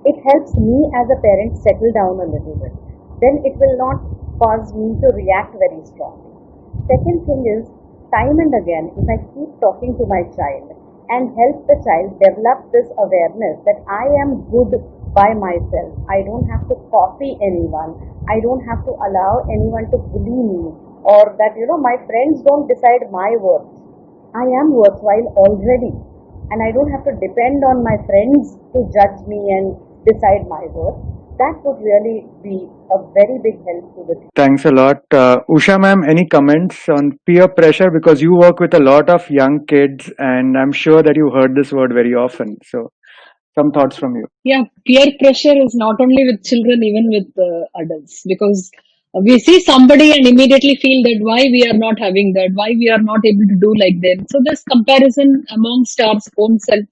it helps me as a parent settle down a little bit. Then it will not cause me to react very strongly. Second thing is, time and again, if I keep talking to my child and help the child develop this awareness that I am good by myself, I don't have to copy anyone, I don't have to allow anyone to bully me, or that my friends don't decide my worth. I am worthwhile already, and I don't have to depend on my friends to judge me and decide my worth. That would really be a very big help to the team. Thanks a lot. Usha ma'am, any comments on peer pressure? Because you work with a lot of young kids, and I'm sure that you heard this word very often. So Some thoughts from you. Yeah, peer pressure is not only with children, even with adults, because we see somebody and immediately feel that why we are not having that, why we are not able to do like them. So this comparison amongst our own self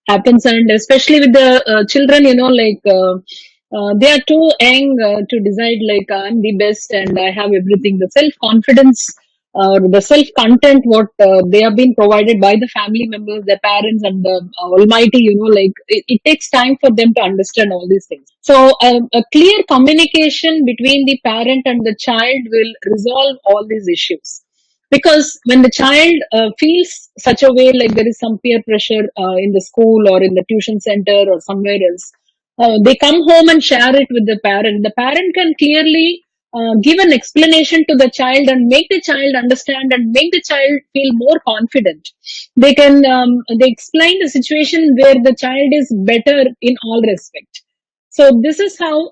happens, and especially with the children, they are too young to decide like I'm the best and I have everything. The self confidence, the self content, what they have been provided by the family members, their parents, and the Almighty, it takes time for them to understand all these things. So, a clear communication between the parent and the child will resolve all these issues. Because when the child feels such a way, like there is some peer pressure in the school or in the tuition center or somewhere else, they come home and share it with the parent. The parent can clearly give an explanation to the child and make the child understand and make the child feel more confident. They explain the situation where the child is better in all respect. So this is how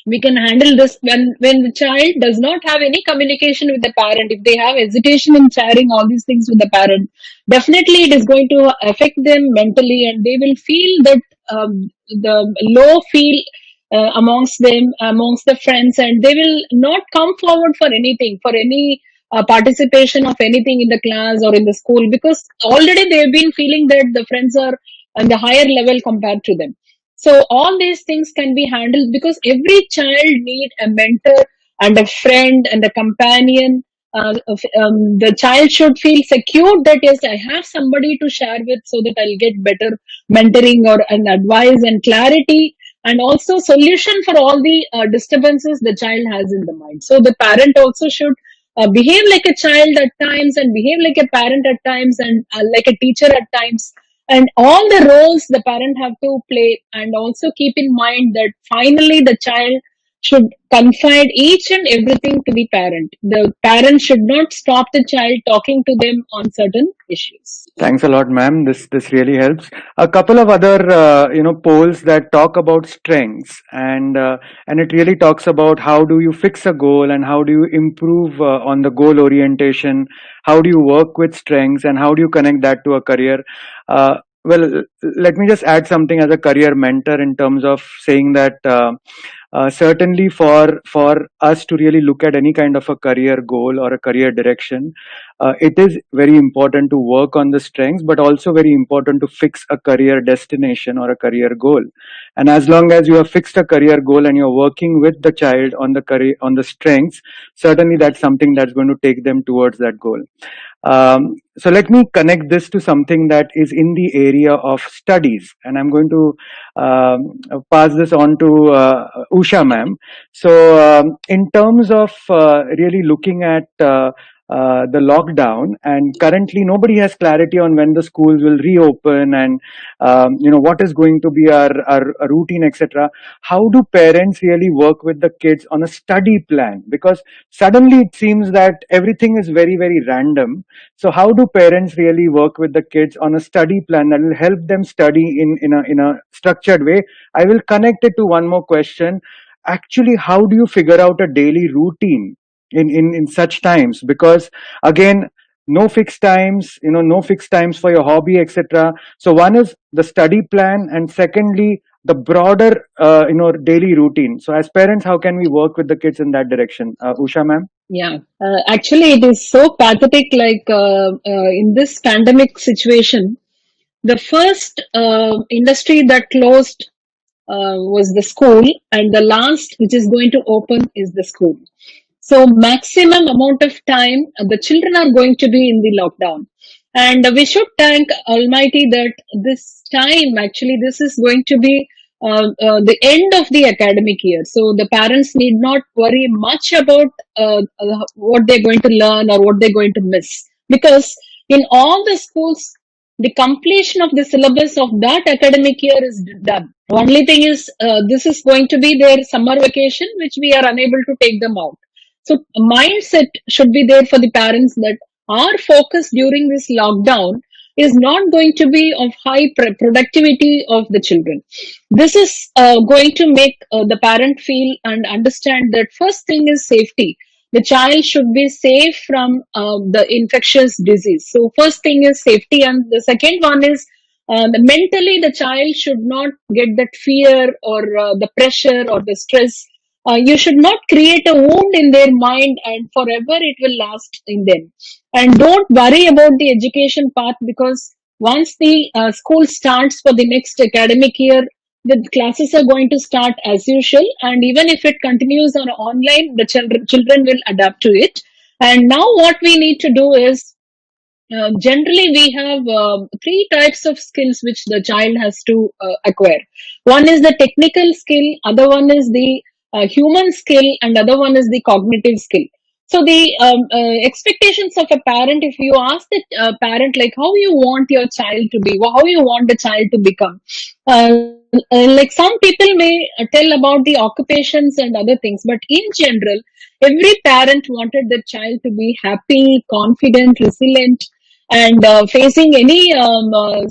we can handle this. When the child does not have any communication with the parent, if they have hesitation in sharing all these things with the parent, definitely it is going to affect them mentally, and they will feel that the low feel amongst them, amongst the friends, and they will not come forward for anything, for any participation of anything in the class or in the school, because already they've been feeling that the friends are on the higher level compared to them. So all these things can be handled, because every child need a mentor and a friend and a companion. The child should feel secure that yes, I have somebody to share with, so that I'll get better mentoring or an advice and clarity, and also solution for all the disturbances the child has in the mind. So the parent also should behave like a child at times, and behave like a parent at times, and like a teacher at times, and all the roles the parent have to play. And also keep in mind that finally the child should confide each and everything to the parent. The parent should not stop the child talking to them on certain issues. Thanks a lot, ma'am. This really helps. A couple of other polls that talk about strengths, and it really talks about how do you fix a goal and how do you improve on the goal orientation. How do you work with strengths and how do you connect that to a career? Well, let me just add something as a career mentor in terms of saying that. Certainly for us to really look at any kind of a career goal or a career direction, it is very important to work on the strengths, but also very important to fix a career destination or a career goal. And as long as you have fixed a career goal and you're working with the child on the career, on the strengths, certainly that's something that's going to take them towards that goal. So let me connect this to something that is in the area of studies, and I'm going to pass this on to Usha ma'am. So in terms of really looking at the lockdown, and currently nobody has clarity on when the schools will reopen, and what is going to be our routine, etc. How do parents really work with the kids on a study plan? Because suddenly it seems that everything is very, very random. So how do parents really work with the kids on a study plan that will help them study in a structured way? I will connect it to one more question. Actually, how do you figure out a daily routine in such times? Because again, no fixed times, no fixed times for your hobby, etc. So one is the study plan, and secondly, the broader daily routine. So as parents, how can we work with the kids in that direction? Usha ma'am. Yeah, actually, it is so pathetic. Like in this pandemic situation, the first industry that closed was the school, and the last which is going to open is the school. So maximum amount of time the children are going to be in the lockdown, and we should thank Almighty that this time, actually, this is going to be the end of the academic year. So the parents need not worry much about what they're going to learn or what they're going to miss, because in all the schools, the completion of the syllabus of that academic year is done. Only thing is, this is going to be their summer vacation, which we are unable to take them out. So, mindset should be there for the parents that our focus during this lockdown is not going to be of high productivity of the children. This is going to make the parent feel and understand that first thing is safety. The child should be safe from the infectious disease. So first thing is safety, and the second one is mentally the child should not get that fear or the pressure or the stress. You should not create a wound in their mind and forever it will last in them. And don't worry about the education path, because once the school starts for the next academic year, the classes are going to start as usual. And even if it continues on online, the children will adapt to it. And now what we need to do is, generally, we have three types of skills which the child has to acquire. One is the technical skill, other one is the human skill, and other one is the cognitive skill. So the expectations of a parent, if you ask the parent like how you want your child to be, how you want the child to become, uh, like some people may tell about the occupations and other things, but in general, every parent wanted their child to be happy, confident, resilient, and facing any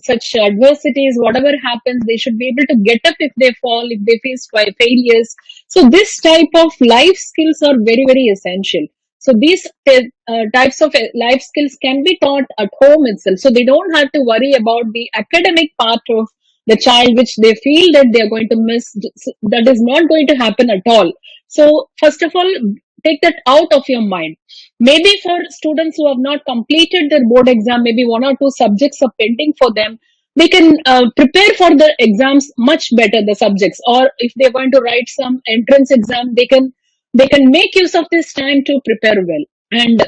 such adversities, whatever happens, they should be able to get up if they fall, if they face failures. So this type of life skills are very, very essential. So these types of life skills can be taught at home itself, so they don't have to worry about the academic part of the child which they feel that they are going to miss. That is not going to happen at all. So first of all, take that out of your mind. Maybe for students who have not completed their board exam, maybe one or two subjects are pending for them, they can prepare for the exams much better, the subjects. Or if they're going to write some entrance exam, they can make use of this time to prepare well. And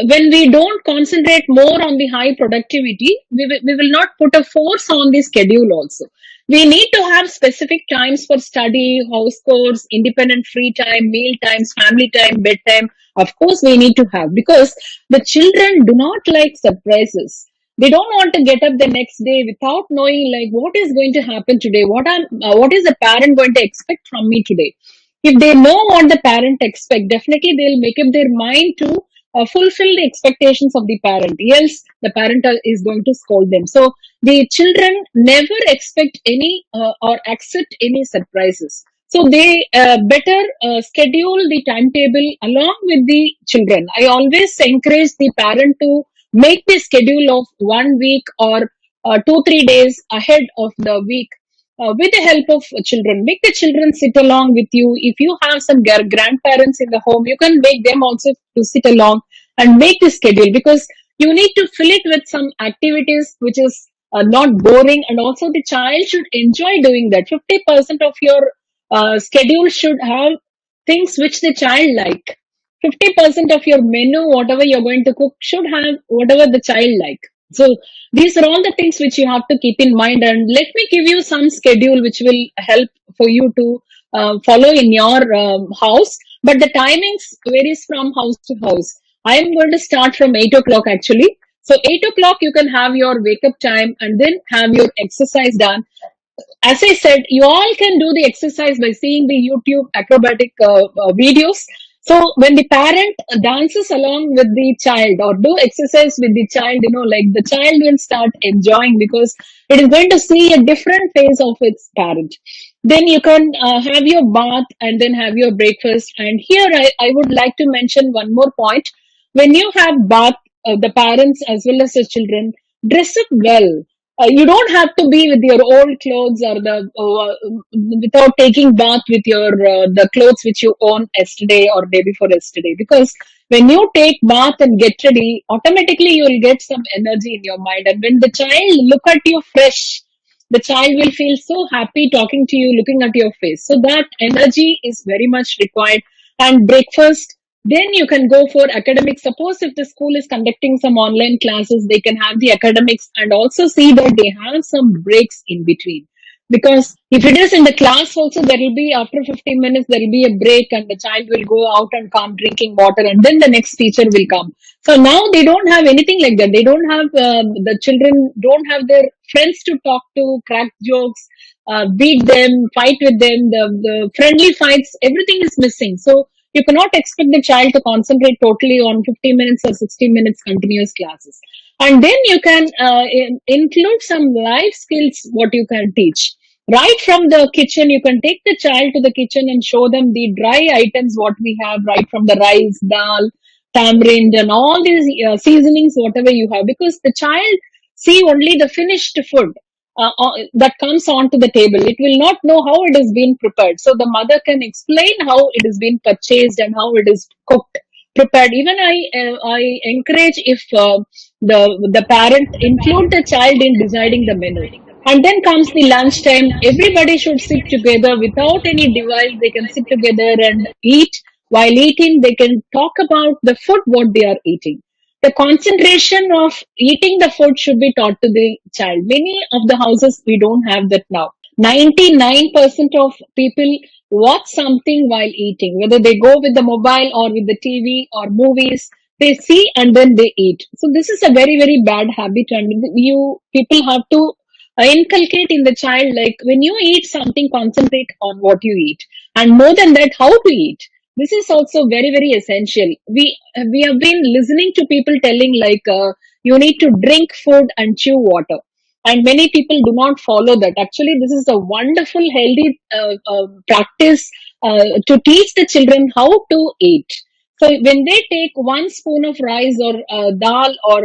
when we don't concentrate more on the high productivity, we will not put a force on the schedule also. We need to have specific times for study, house chores, independent free time, meal times, family time, bedtime. Of course, we need to have, because the children do not like surprises. They don't want to get up the next day without knowing like what is going to happen today. What is the parent going to expect from me today? If they know what the parent expect, definitely they'll make up their mind to fulfill the expectations of the parent. Else, the parent is going to scold them. So the children never expect any or accept any surprises. So they better schedule the timetable along with the children. I always encourage the parent to make the schedule of 1 week or 2 3 days ahead of the week, with the help of children. Make the children sit along with you. If you have some grandparents in the home, you can make them also to sit along and make the schedule, because you need to fill it with some activities which is not boring, and also the child should enjoy doing that. 50% of your schedule should have things which the child like. 50% of your menu, whatever you're going to cook, should have whatever the child like. So these are all the things which you have to keep in mind. And let me give you some schedule which will help for you to follow in your house. But the timings varies from house to house. I am going to start from 8 o'clock actually. So 8 o'clock you can have your wake up time and then have your exercise done. As I said, you all can do the exercise by seeing the YouTube acrobatic videos. So when the parent dances along with the child or do exercise with the child, like the child will start enjoying, because it is going to see a different face of its parent. Then you can have your bath and then have your breakfast. And here I would like to mention one more point. When you have bath, the parents as well as the children dress up well. You don't have to be with your old clothes or the without taking bath with your the clothes which you own yesterday or day before yesterday, because when you take bath and get ready, automatically you will get some energy in your mind, and when the child look at you fresh, the child will feel so happy talking to you, looking at your face. So that energy is very much required. And breakfast, then you can go for academics. Suppose if the school is conducting some online classes, they can have the academics and also see that they have some breaks in between. Because if it is in the class also, there will be after 15 minutes, there will be a break and the child will go out and come drinking water, and then the next teacher will come. So now they don't have anything like that. They don't have, the children don't have their friends to talk to, crack jokes, beat them, fight with them, the friendly fights, everything is missing. So you cannot expect the child to concentrate totally on 50 minutes or 60 minutes continuous classes. And then you can include some life skills, what you can teach. Right from the kitchen, you can take the child to the kitchen and show them the dry items, what we have, right from the rice, dal, tamarind, and all these seasonings, whatever you have, because the child see only the finished food. that comes onto the table. It will not know how it is being prepared. So the mother can explain how it is being purchased and how it is cooked, prepared. Even I encourage if the parent include the child in deciding the menu. And then comes the lunchtime. Everybody should sit together without any device. They can sit together and eat. While eating, they can talk about the food what they are eating. The concentration of eating the food should be taught to the child. Many of the houses we don't have that now. 99% of people watch something while eating, whether they go with the mobile or with the TV or movies. They see and then they eat. So this is a very very bad habit, and you people have to inculcate in the child, like when you eat something, concentrate on what you eat, and more than that, how to eat. This is also very very essential. We have been listening to people telling like you need to drink food and chew water, and many people do not follow that. Actually, this is a wonderful healthy practice to teach the children how to eat. So when they take one spoon of rice or dal or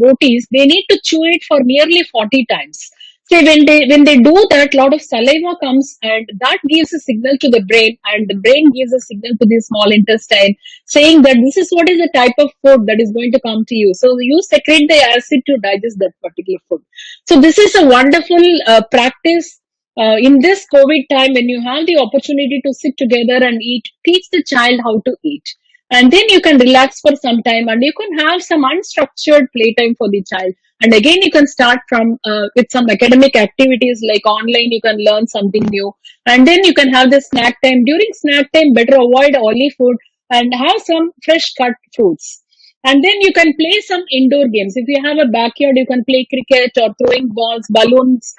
rotis, they need to chew it for nearly 40 times. So when they do that, lot of saliva comes, and that gives a signal to the brain, and the brain gives a signal to the small intestine, saying that this is what is the type of food that is going to come to you. So you secrete the acid to digest that particular food. So this is a wonderful practice in this COVID time, when you have the opportunity to sit together and eat. Teach the child how to eat, and then you can relax for some time, and you can have some unstructured playtime for the child. And again, you can start from with some academic activities, like online you can learn something new, and then you can have the snack time. During snack time, better avoid oily food and have some fresh cut fruits. And then you can play some indoor games. If you have a backyard, you can play cricket or throwing balls, balloons,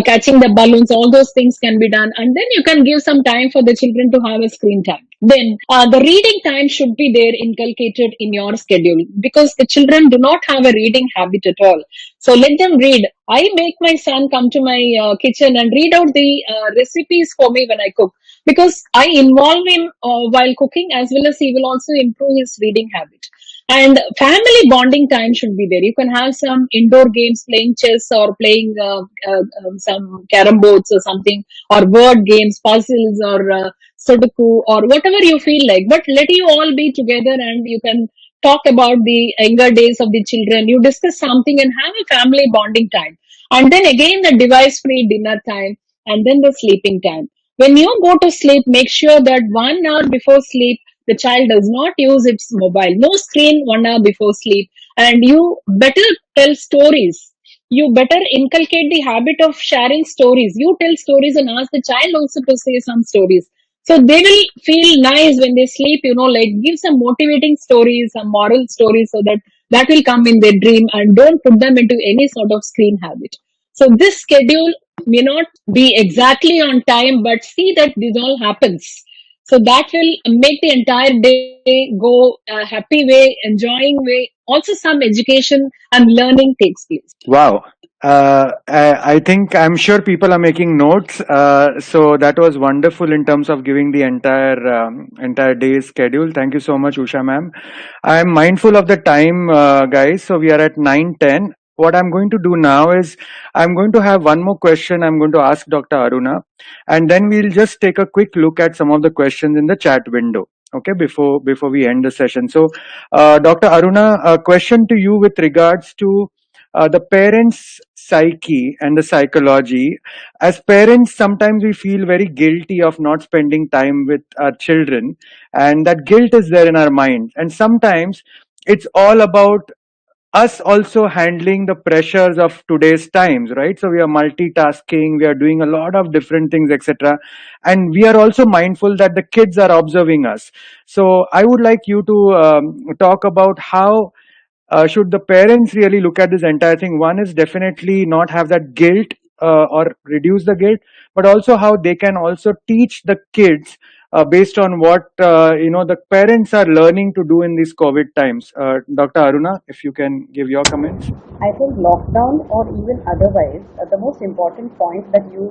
catching the balloons. All those things can be done. And then you can give some time for the children to have a screen time. Then the reading time should be there, inculcated in your schedule, because the children do not have a reading habit at all. So let them read. I make my son come to my kitchen and read out the recipes for me when I cook, because I involve him while cooking, as well as he will also improve his reading habit. And family bonding time should be there. You can have some indoor games, playing chess or playing some carom boards or something, or word games, puzzles, or Sudoku, or whatever you feel like. But let you all be together, and you can talk about the younger days of the children. You discuss something and have a family bonding time. And then again, the device free dinner time, and then the sleeping time. When you go to sleep, make sure that 1 hour before sleep, the child does not use its mobile. No screen 1 hour before sleep. And you better tell stories. You better inculcate the habit of sharing stories. You tell stories and ask the child also to say some stories. So they will feel nice when they sleep, like give some motivating stories, some moral stories, so that will come in their dream, and don't put them into any sort of screen habit. So this schedule may not be exactly on time, but see that this all happens. So that will make the entire day go a happy way, enjoying way. Also, some education and learning takes place. Wow. I think I'm sure people are making notes. So that was wonderful in terms of giving the entire day's schedule. Thank you so much, Usha ma'am. I'm mindful of the time, guys. So we are at 9:10. What I'm going to do now is I'm going to have one more question. I'm going to ask Dr. Aruna, and then we'll just take a quick look at some of the questions in the chat window. Okay, before we end the session. So, Dr. Aruna, a question to you with regards to the parents' psyche and the psychology. As parents, sometimes we feel very guilty of not spending time with our children, and that guilt is there in our mind. And sometimes it's all about us also handling the pressures of today's times, right? So we are multitasking, we are doing a lot of different things, etc., and we are also mindful that the kids are observing us. So I would like you to talk about how should the parents really look at this entire thing. One is definitely not have that guilt or reduce the guilt, but also how they can also teach the kids based on what the parents are learning to do in these COVID times. Dr. Aruna, if you can give your comments. I think lockdown or even otherwise, the most important point that you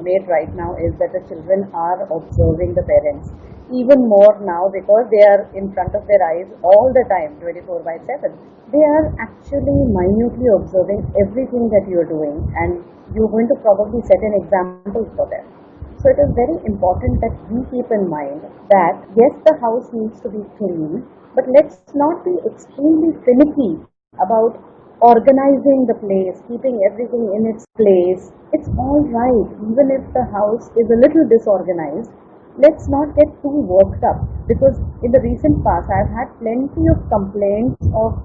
made right now is that the children are observing the parents even more now because they are in front of their eyes all the time, 24 by 7. They are actually minutely observing everything that you are doing, and you're going to probably set an example for them. So it is very important that we keep in mind that yes, the house needs to be clean, but let's not be extremely finicky about organizing the place, keeping everything in its place. It's all right, even if the house is a little disorganized. Let's not get too worked up because in the recent past, I've had plenty of complaints of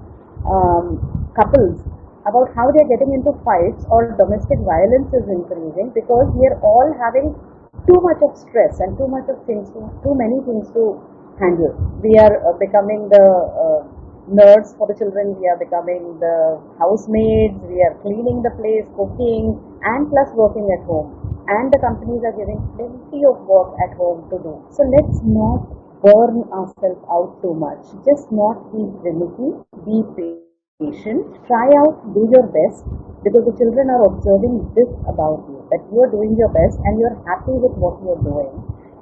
couples about how they're getting into fights or domestic violence is increasing because we are all having too much of stress and too much of things, too many things to handle. We are becoming the nurse for the children, we are becoming the housemaids, we are cleaning the place, cooking, and plus working at home. And the companies are giving plenty of work at home to do. So let's not burn ourselves out too much. Just not be finicky, be patient, try out, do your best because the children are observing this about you that you are doing your best and you're happy with what you're doing.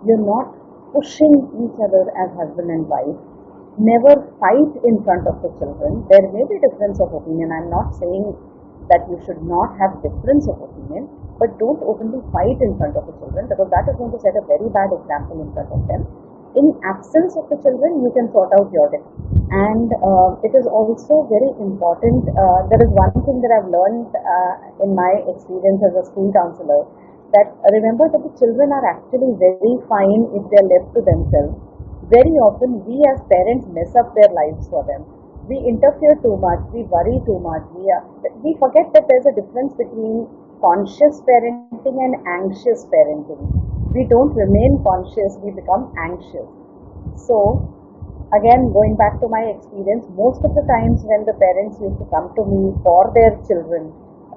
You're not pushing each other as husband and wife. Never fight in front of the children. There may be difference of opinion. I'm not saying that you should not have difference of opinion, but don't openly fight in front of the children because that is going to set a very bad example in front of them. In absence of the children, you can sort out your difference. And it is also very important. There is one thing that I've learned in my experience as a school counselor that remember that the children are actually very fine if they're left to themselves. Very often, we as parents mess up their lives for them. We interfere too much, we worry too much, we forget that there's a difference between conscious parenting and anxious parenting. We don't remain conscious, we become anxious. So, again, going back to my experience, most of the times when the parents used to come to me for their children,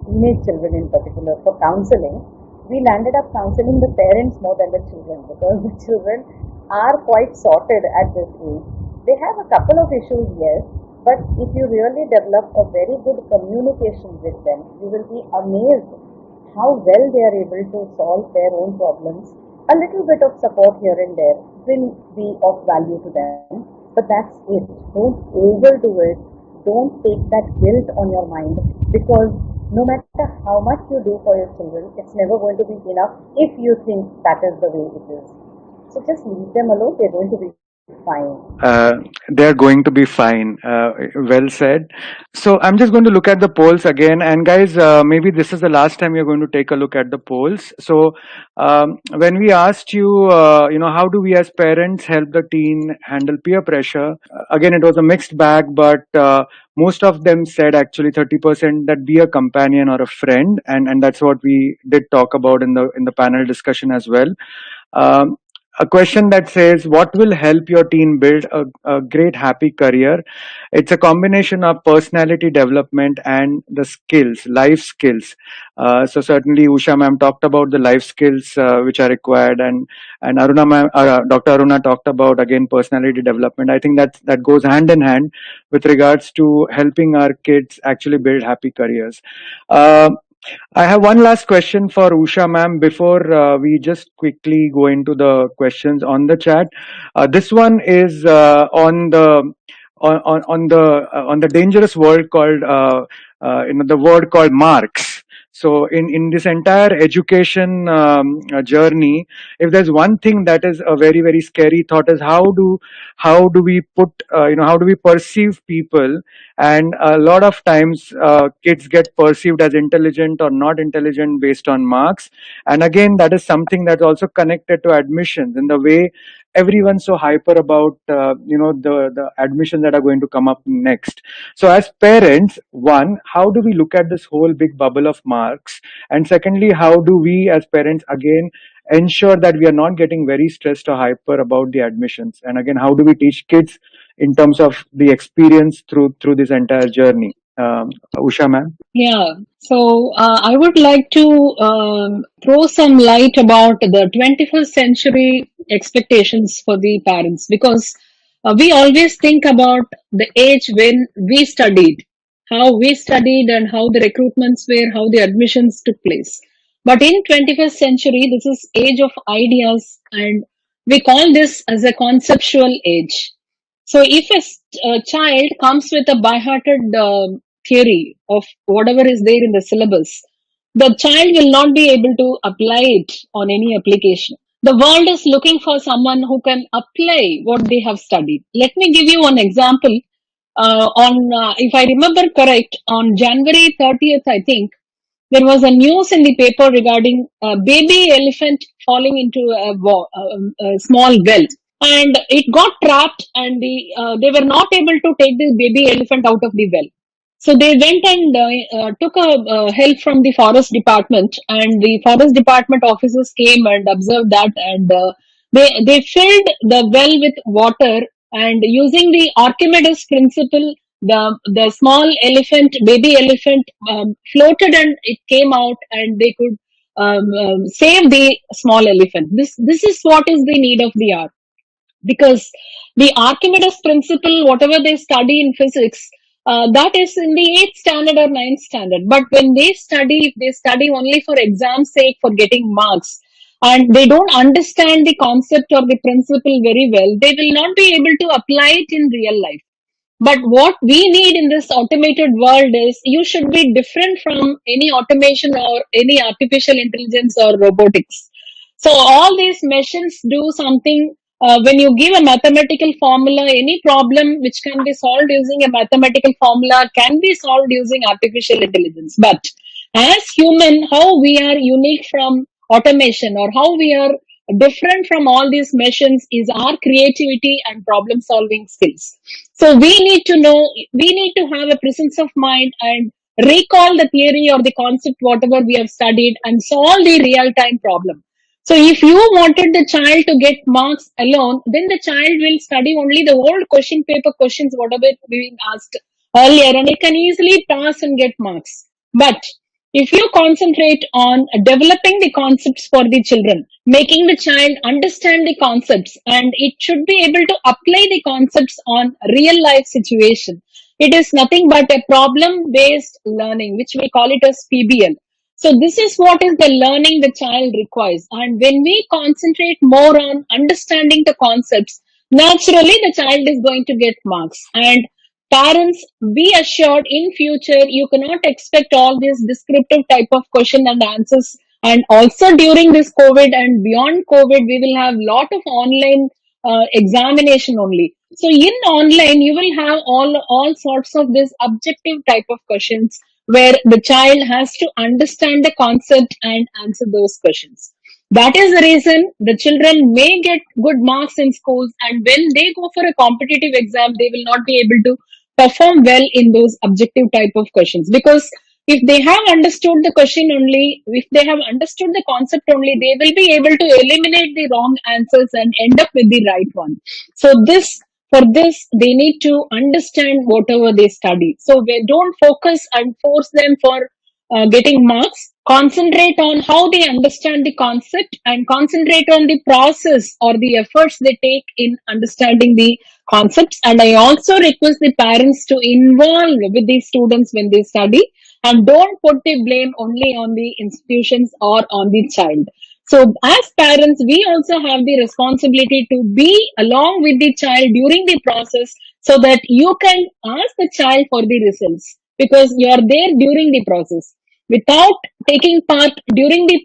teenage children in particular, for counseling, we landed up counseling the parents more than the children because the children are quite sorted at this age. They have a couple of issues, yes, but if you really develop a very good communication with them, you will be amazed how well they are able to solve their own problems. A little bit of support here and there will be of value to them, but that's it. Don't overdo it. Don't take that guilt on your mind because no matter how much you do for your children, it's never going to be enough if you think that is the way it is. So just leave them alone. They're going to be fine. They're going to be fine. Well said. So I'm just going to look at the polls again. And guys, maybe this is the last time you're going to take a look at the polls. So when we asked you, how do we as parents help the teen handle peer pressure? Again, it was a mixed bag, but most of them said actually 30% that be a companion or a friend, and that's what we did talk about in the panel discussion as well. Um, a question that says, what will help your teen build a great, happy career? It's a combination of personality development and the skills, life skills. So certainly, Usha ma'am talked about the life skills which are required, and Aruna ma'am, Dr. Aruna talked about again personality development. I think that goes hand in hand with regards to helping our kids actually build happy careers. Uh, I have one last question for Usha ma'am before we just quickly go into the questions on the chat. This one is on the dangerous world called the word called marks. So in this entire education journey, if there's one thing that is a very very scary thought is how do we put how do we perceive people, and a lot of times kids get perceived as intelligent or not intelligent based on marks, and again that is something that's also connected to admissions in the way everyone's so hyper about the admissions that are going to come up next. So as parents, one, how do we look at this whole big bubble of marks, and secondly, how do we as parents again ensure that we are not getting very stressed or hyper about the admissions, and again how do we teach kids in terms of the experience through this entire journey? Usha ma'am. Yeah, so I would like to throw some light about the 21st century expectations for the parents, because we always think about the age when we studied, how we studied and how the recruitments were, how the admissions took place. But in 21st century, this is age of ideas, and we call this as a conceptual age. So if a child comes with a by-hearted theory of whatever is there in the syllabus, the child will not be able to apply it on any application. The world is looking for someone who can apply what they have studied. Let me give you one example. If I remember correct, on January 30th, I think, there was a news in the paper regarding a baby elephant falling into a small well, and it got trapped, and they were not able to take the baby elephant out of the well. So they went and took a help from the forest department, and the forest department officers came and observed that, and they filled the well with water, and using the Archimedes principle, the small elephant, baby elephant, floated and it came out, and they could save the small elephant. This is what is the need of the hour, because the Archimedes principle, whatever they study in physics, that is in the 8th standard or 9th standard. But when they study only for exam sake, for getting marks, and they don't understand the concept or the principle very well, they will not be able to apply it in real life. But what we need in this automated world is, you should be different from any automation or any artificial intelligence or robotics. So all these machines do something. When you give a mathematical formula, any problem which can be solved using a mathematical formula can be solved using artificial intelligence. But as human, how we are unique from automation, or how we are different from all these machines, is our creativity and problem solving skills. So we need to know, we need to have a presence of mind and recall the theory or the concept, whatever we have studied, and solve the real time problem. So if you wanted the child to get marks alone, then the child will study only the old question paper questions, whatever being asked earlier, and it can easily pass and get marks. But if you concentrate on developing the concepts for the children, making the child understand the concepts, and it should be able to apply the concepts on real life situation. It is nothing but a problem based learning, which we call it as PBL. So this is what is the learning the child requires. And when we concentrate more on understanding the concepts, naturally the child is going to get marks. And parents, be assured, in future you cannot expect all these descriptive type of question and answers. And also during this COVID and beyond COVID, we will have lot of online examination only. So in online, you will have all sorts of this objective type of questions, where the child has to understand the concept and answer those questions. That is the reason the children may get good marks in schools, and when they go for a competitive exam, they will not be able to perform well in those objective type of questions, because if they have understood the question only, if they have understood the concept only, they will be able to eliminate the wrong answers and end up with the right one. So for this, they need to understand whatever they study. So we don't focus and force them for getting marks. Concentrate on how they understand the concept, and concentrate on the process or the efforts they take in understanding the concepts. And I also request the parents to involve with the students when they study, and don't put the blame only on the institutions or on the child. So as parents, we also have the responsibility to be along with the child during the process, so that you can ask the child for the results, because you are there during the process. Without taking part during the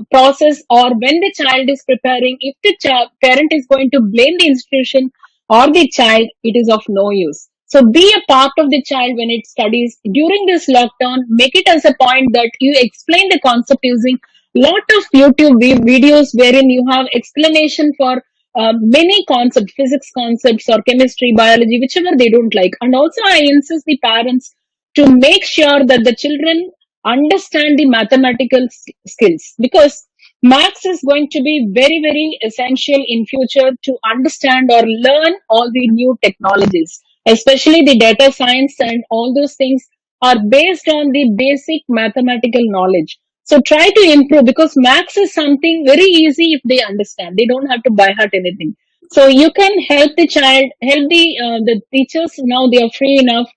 process, or when the child is preparing, if the parent is going to blame the institution or the child, it is of no use. So be a part of the child when it studies. During this lockdown, make it as a point that you explain the concept using lot of YouTube videos, wherein you have explanation for many concepts, physics concepts or chemistry, biology, whichever they don't like. And also I insist the parents to make sure that the children understand the mathematical skills, because maths is going to be very very essential in future to understand or learn all the new technologies, especially the data science, and all those things are based on the basic mathematical knowledge. So try to improve, because maths is something very easy if they understand. They don't have to by heart anything. So you can help the child, help the teachers. Now they are free enough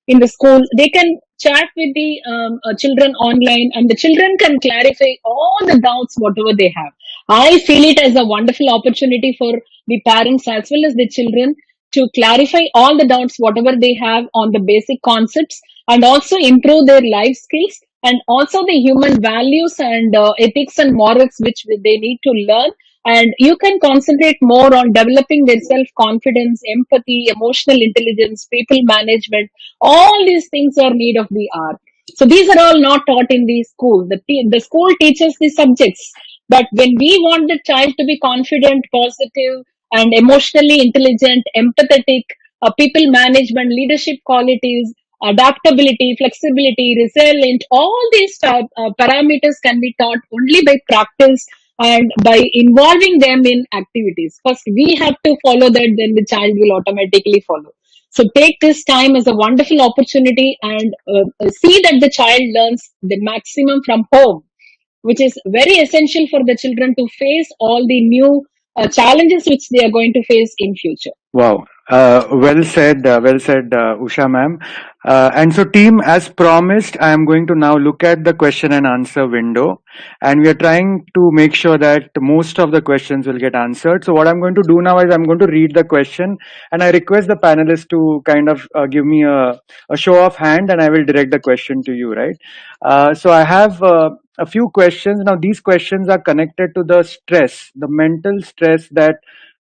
in the school. They can chat with the children online, and the children can clarify all the doubts whatever they have. I feel it as a wonderful opportunity for the parents as well as the children to clarify all the doubts whatever they have on the basic concepts, and also improve their life skills, and also the human values and ethics and morals which they need to learn. And you can concentrate more on developing their self confidence, empathy, emotional intelligence, people management. All these things are need of the hour. So these are all not taught in the school. The school teaches the subjects, but when we want the child to be confident, positive, and emotionally intelligent, empathetic, people management, leadership qualities, adaptability, flexibility, resilient, all these parameters can be taught only by practice and by involving them in activities. First, we have to follow that, then the child will automatically follow. So take this time as a wonderful opportunity, and see that the child learns the maximum from home, which is very essential for the children to face all the new challenges which they are going to face in future. Wow. Well said, Usha ma'am. And so, team, as promised, I am going to now look at the question and answer window, and we are trying to make sure that most of the questions will get answered. So, what I'm going to do now is I'm going to read the question, and I request the panelists to kind of give me a show of hand, and I will direct the question to you, right? So, I have a few questions. Now, these questions are connected to the stress, the mental stress that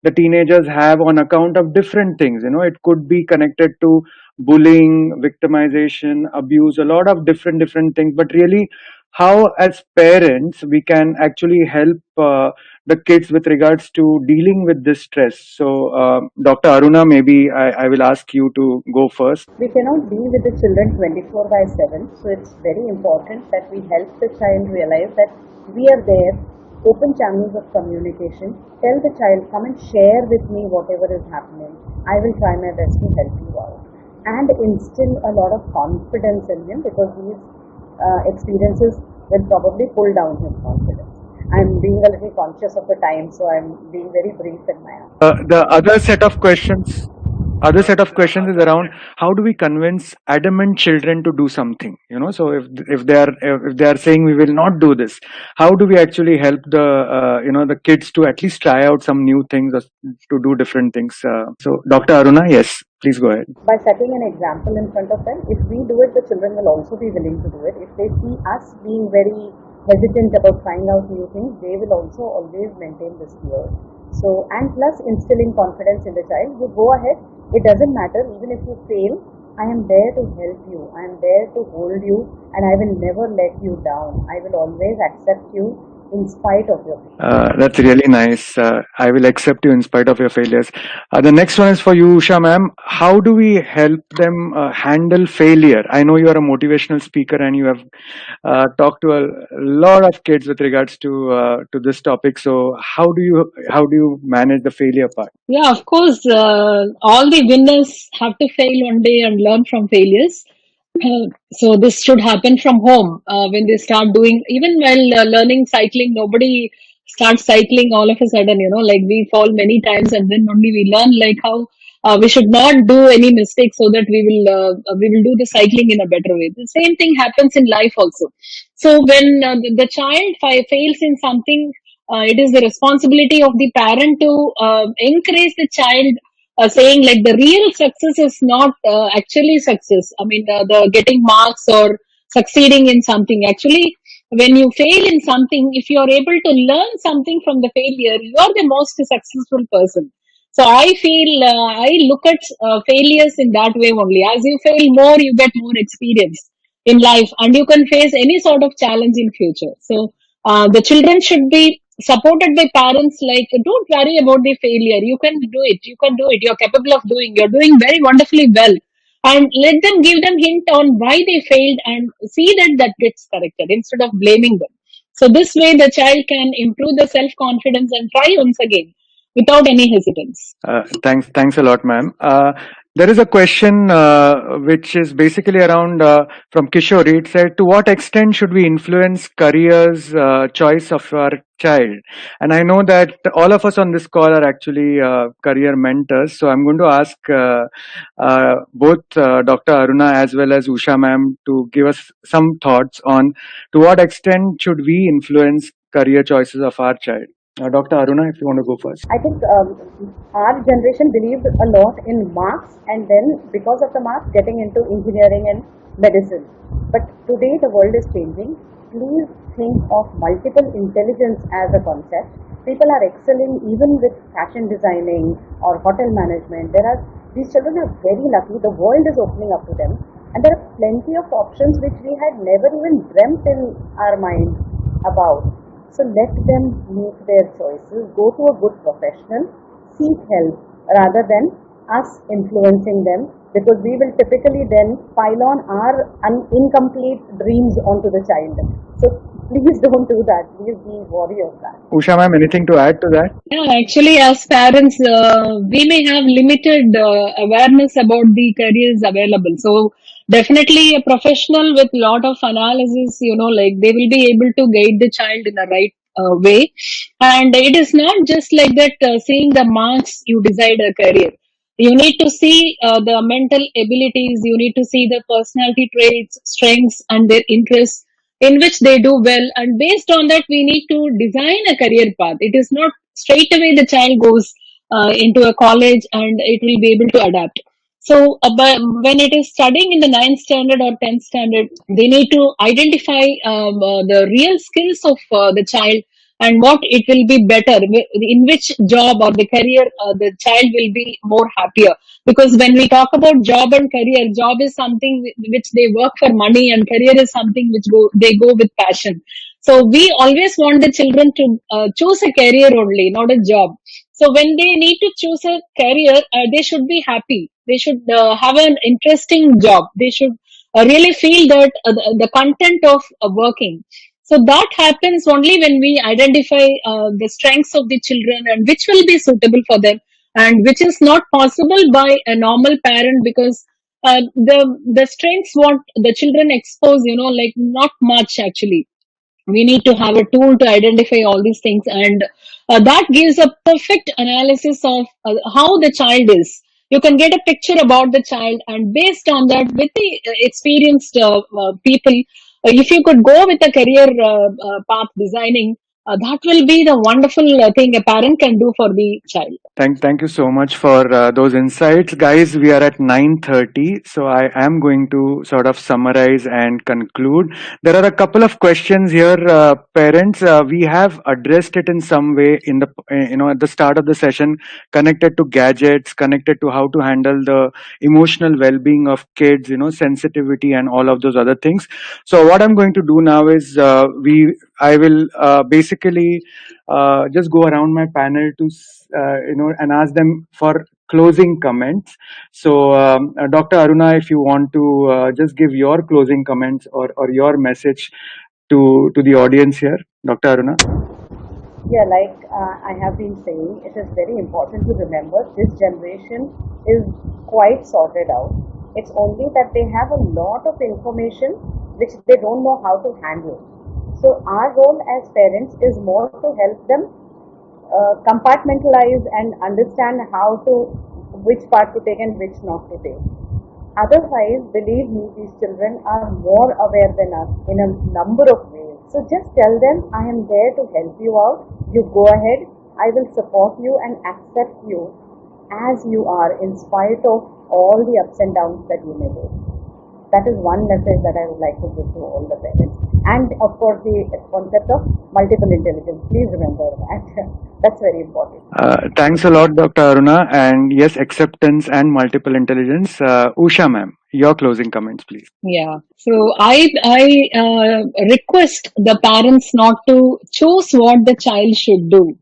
the teenagers have on account of different things. It could be connected to bullying, victimization, abuse, a lot of different things. But really, how as parents we can actually help the kids with regards to dealing with this stress. So, Dr. Aruna, maybe I will ask you to go first. We cannot be with the children 24 by 7, so it's very important that we help the child realize that we are there, open channels of communication. Tell the child, come and share with me whatever is happening. I will try my best to help you out. And instill a lot of confidence in him, because these experiences will probably pull down his confidence. I'm being a little conscious of the time, so I'm being very brief in my answer. The other set of questions is around how do we convince adamant children to do something. So if they are saying we will not do this, how do we actually help the kids to at least try out some new things or to do different things? So, Dr. Aruna, yes, please go ahead. By setting an example in front of them, if we do it, the children will also be willing to do it. If they see us being very hesitant about trying out new things, they will also always maintain this fear. So, and plus instilling confidence in the child, you go ahead, it doesn't matter, even if you fail, I am there to help you, I am there to hold you, and I will never let you down. I will always accept you in spite of your failures. That's really nice. I will accept you in spite of your failures. The next one is for you, Usha ma'am. How do we help them handle failure? I know you are a motivational speaker and you have talked to a lot of kids with regards to this topic. So how do you manage the failure part? Yeah, of course, all the winners have to fail one day and learn from failures. So this should happen from home when they start doing, even while learning cycling, nobody starts cycling all of a sudden, like we fall many times and then only we learn like how we should not do any mistakes so that we will do the cycling in a better way. The same thing happens in life also. So when the child fails in something, it is the responsibility of the parent to encourage the child, saying like the real success is not actually success. I mean, the getting marks or succeeding in something. Actually, when you fail in something, if you are able to learn something from the failure, you are the most successful person. So I feel I look at failures in that way only. As you fail more, you get more experience in life, and you can face any sort of challenge in future. So the children should be supported by parents, like don't worry about the failure, you can do it, you're capable of doing, you're doing very wonderfully well, and let them give them hint on why they failed and see that that gets corrected instead of blaming them. So this way the child can improve the self confidence and try once again without any hesitance. Thanks a lot, ma'am. There is a question which is basically around from Kishori. It said, "To what extent should we influence careers choice of our child?" And I know that all of us on this call are actually career mentors. So I'm going to ask both Dr. Aruna as well as Usha ma'am to give us some thoughts on to what extent should we influence career choices of our child. Dr. Aruna, if you want to go first. I think our generation believed a lot in marks, and then because of the marks, getting into engineering and medicine. But today the world is changing. Please think of multiple intelligence as a concept. People are excelling even with fashion designing or hotel management. These children are very lucky. The world is opening up to them, and there are plenty of options which we had never even dreamt in our mind about. So let them make their choices, go to a good professional, seek help rather than us influencing them, because we will typically then pile on our incomplete dreams onto the child. So please don't do that. Please be wary of that. Usha ma'am, anything to add to that? Yeah, actually, as parents, we may have limited awareness about the careers available. So, definitely, a professional with lot of analysis, like they will be able to guide the child in the right way. And it is not just like that, seeing the marks, you decide a career. You need to see the mental abilities, you need to see the personality traits, strengths, and their interests in which they do well, and based on that we need to design a career path. It is not straight away the child goes into a college and it will be able to adapt. So but when it is studying in the ninth standard or 10th standard, they need to identify the real skills of the child and what it will be better, in which job or the career the child will be more happier. Because when we talk about job and career, job is something which they work for money, and career is something which they go with passion. So we always want the children to choose a career only, not a job. So when they need to choose a career, they should be happy, they should have an interesting job, they should really feel that the content of working. So that happens only when we identify the strengths of the children and which will be suitable for them, and which is not possible by a normal parent, because the strengths what the children expose, like not much actually. We need to have a tool to identify all these things, and that gives a perfect analysis of how the child is. You can get a picture about the child, and based on that, with the experienced people, if you could go with a career path designing, that will be the wonderful thing a parent can do for the child. Thank you so much for those insights, guys. We are at 9:30, so I am going to sort of summarize and conclude. There are a couple of questions here, parents. We have addressed it in some way in the at the start of the session, connected to gadgets, connected to how to handle the emotional well-being of kids, sensitivity and all of those other things. So what I'm going to do now is I will basically just go around my panel to and ask them for closing comments. So Dr. Aruna, if you want to just give your closing comments or your message to the audience here, Dr. Aruna. Yeah, like I have been saying, it is very important to remember this generation is quite sorted out. It's only that they have a lot of information which they don't know how to handle. So, our role as parents is more to help them compartmentalize and understand how to, which part to take and which not to take. Otherwise, believe me, these children are more aware than us in a number of ways. So just tell them, I am there to help you out. You go ahead. I will support you and accept you as you are, in spite of all the ups and downs that you may go. That is one message that I would like to give to all the parents. And of course, the concept of multiple intelligence. Please remember that. That's very important. Thanks a lot, Dr. Aruna. And yes, acceptance and multiple intelligence. Usha ma'am, your closing comments, please. Yeah. So I request the parents not to choose what the child should do.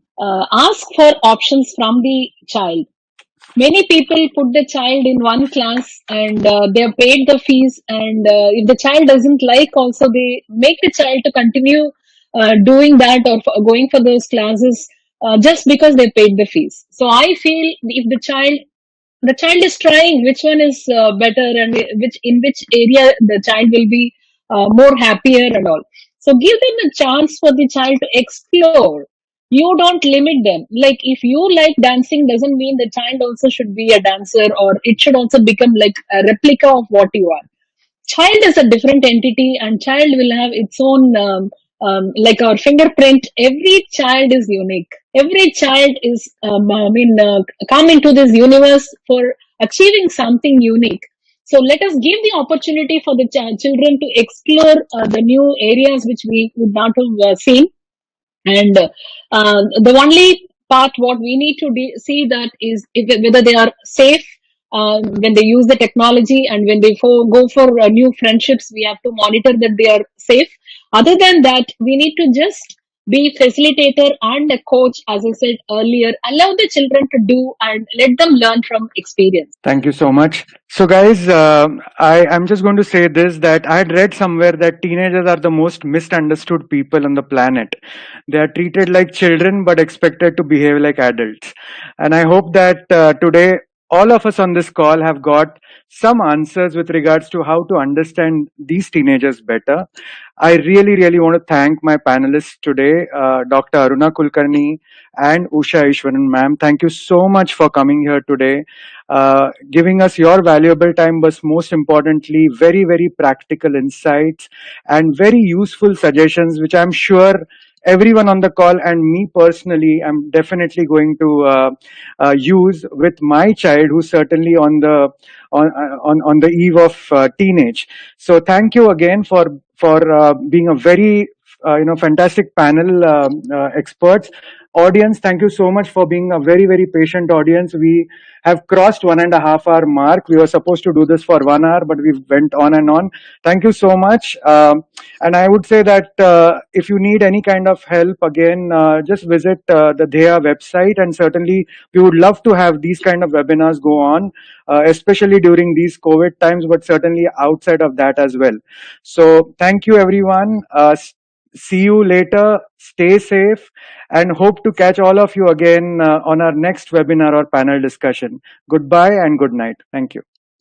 Ask for options from the child. Many people put the child in one class and they have paid the fees, and if the child doesn't like, also they make the child to continue doing that or going for those classes just because they paid the fees. So I feel if the child the child is trying which one is better, and which area the child will be more happier and all. So give them a chance for the child to explore. You don't limit them. Like, if you like dancing doesn't mean the child also should be a dancer, or it should also become like a replica of what you are. Child is a different entity, and child will have its own like our fingerprint. Every child is unique. Every child is come into this universe for achieving something unique. So let us give the opportunity for the children to explore the new areas which we would not have seen. And the only part what we need to see that is whether they are safe when they use the technology, and when they go for new friendships, we have to monitor that they are safe. Other than that, we need to just be facilitator and a coach, as I said earlier. Allow the children to do and let them learn from experience. Thank you so much. So, guys, I'm just going to say this, that I had read somewhere that teenagers are the most misunderstood people on the planet. They are treated like children but expected to behave like adults. And I hope that today all of us on this call have got some answers with regards to how to understand these teenagers better. I really, really want to thank my panelists today, Dr. Aruna Kulkarni and Usha Ishwaran, ma'am. Thank you so much for coming here today, giving us your valuable time, but most importantly, very, very practical insights and very useful suggestions, which I'm sure everyone on the call and me personally, I'm definitely going to use with my child, who's certainly on the eve of teenage. So thank you again for being a very fantastic panel experts. Audience, thank you so much for being a very, very patient audience. We have crossed 1.5 hour mark. We were supposed to do this for 1 hour, but we went on and on. Thank you so much. And I would say that if you need any kind of help, again, just visit the Dheya website, and certainly we would love to have these kind of webinars go on, especially during these COVID times, but certainly outside of that as well. So thank you, everyone. See you later. Stay safe, and hope to catch all of you again on our next webinar or panel discussion. Goodbye and good night. Thank you.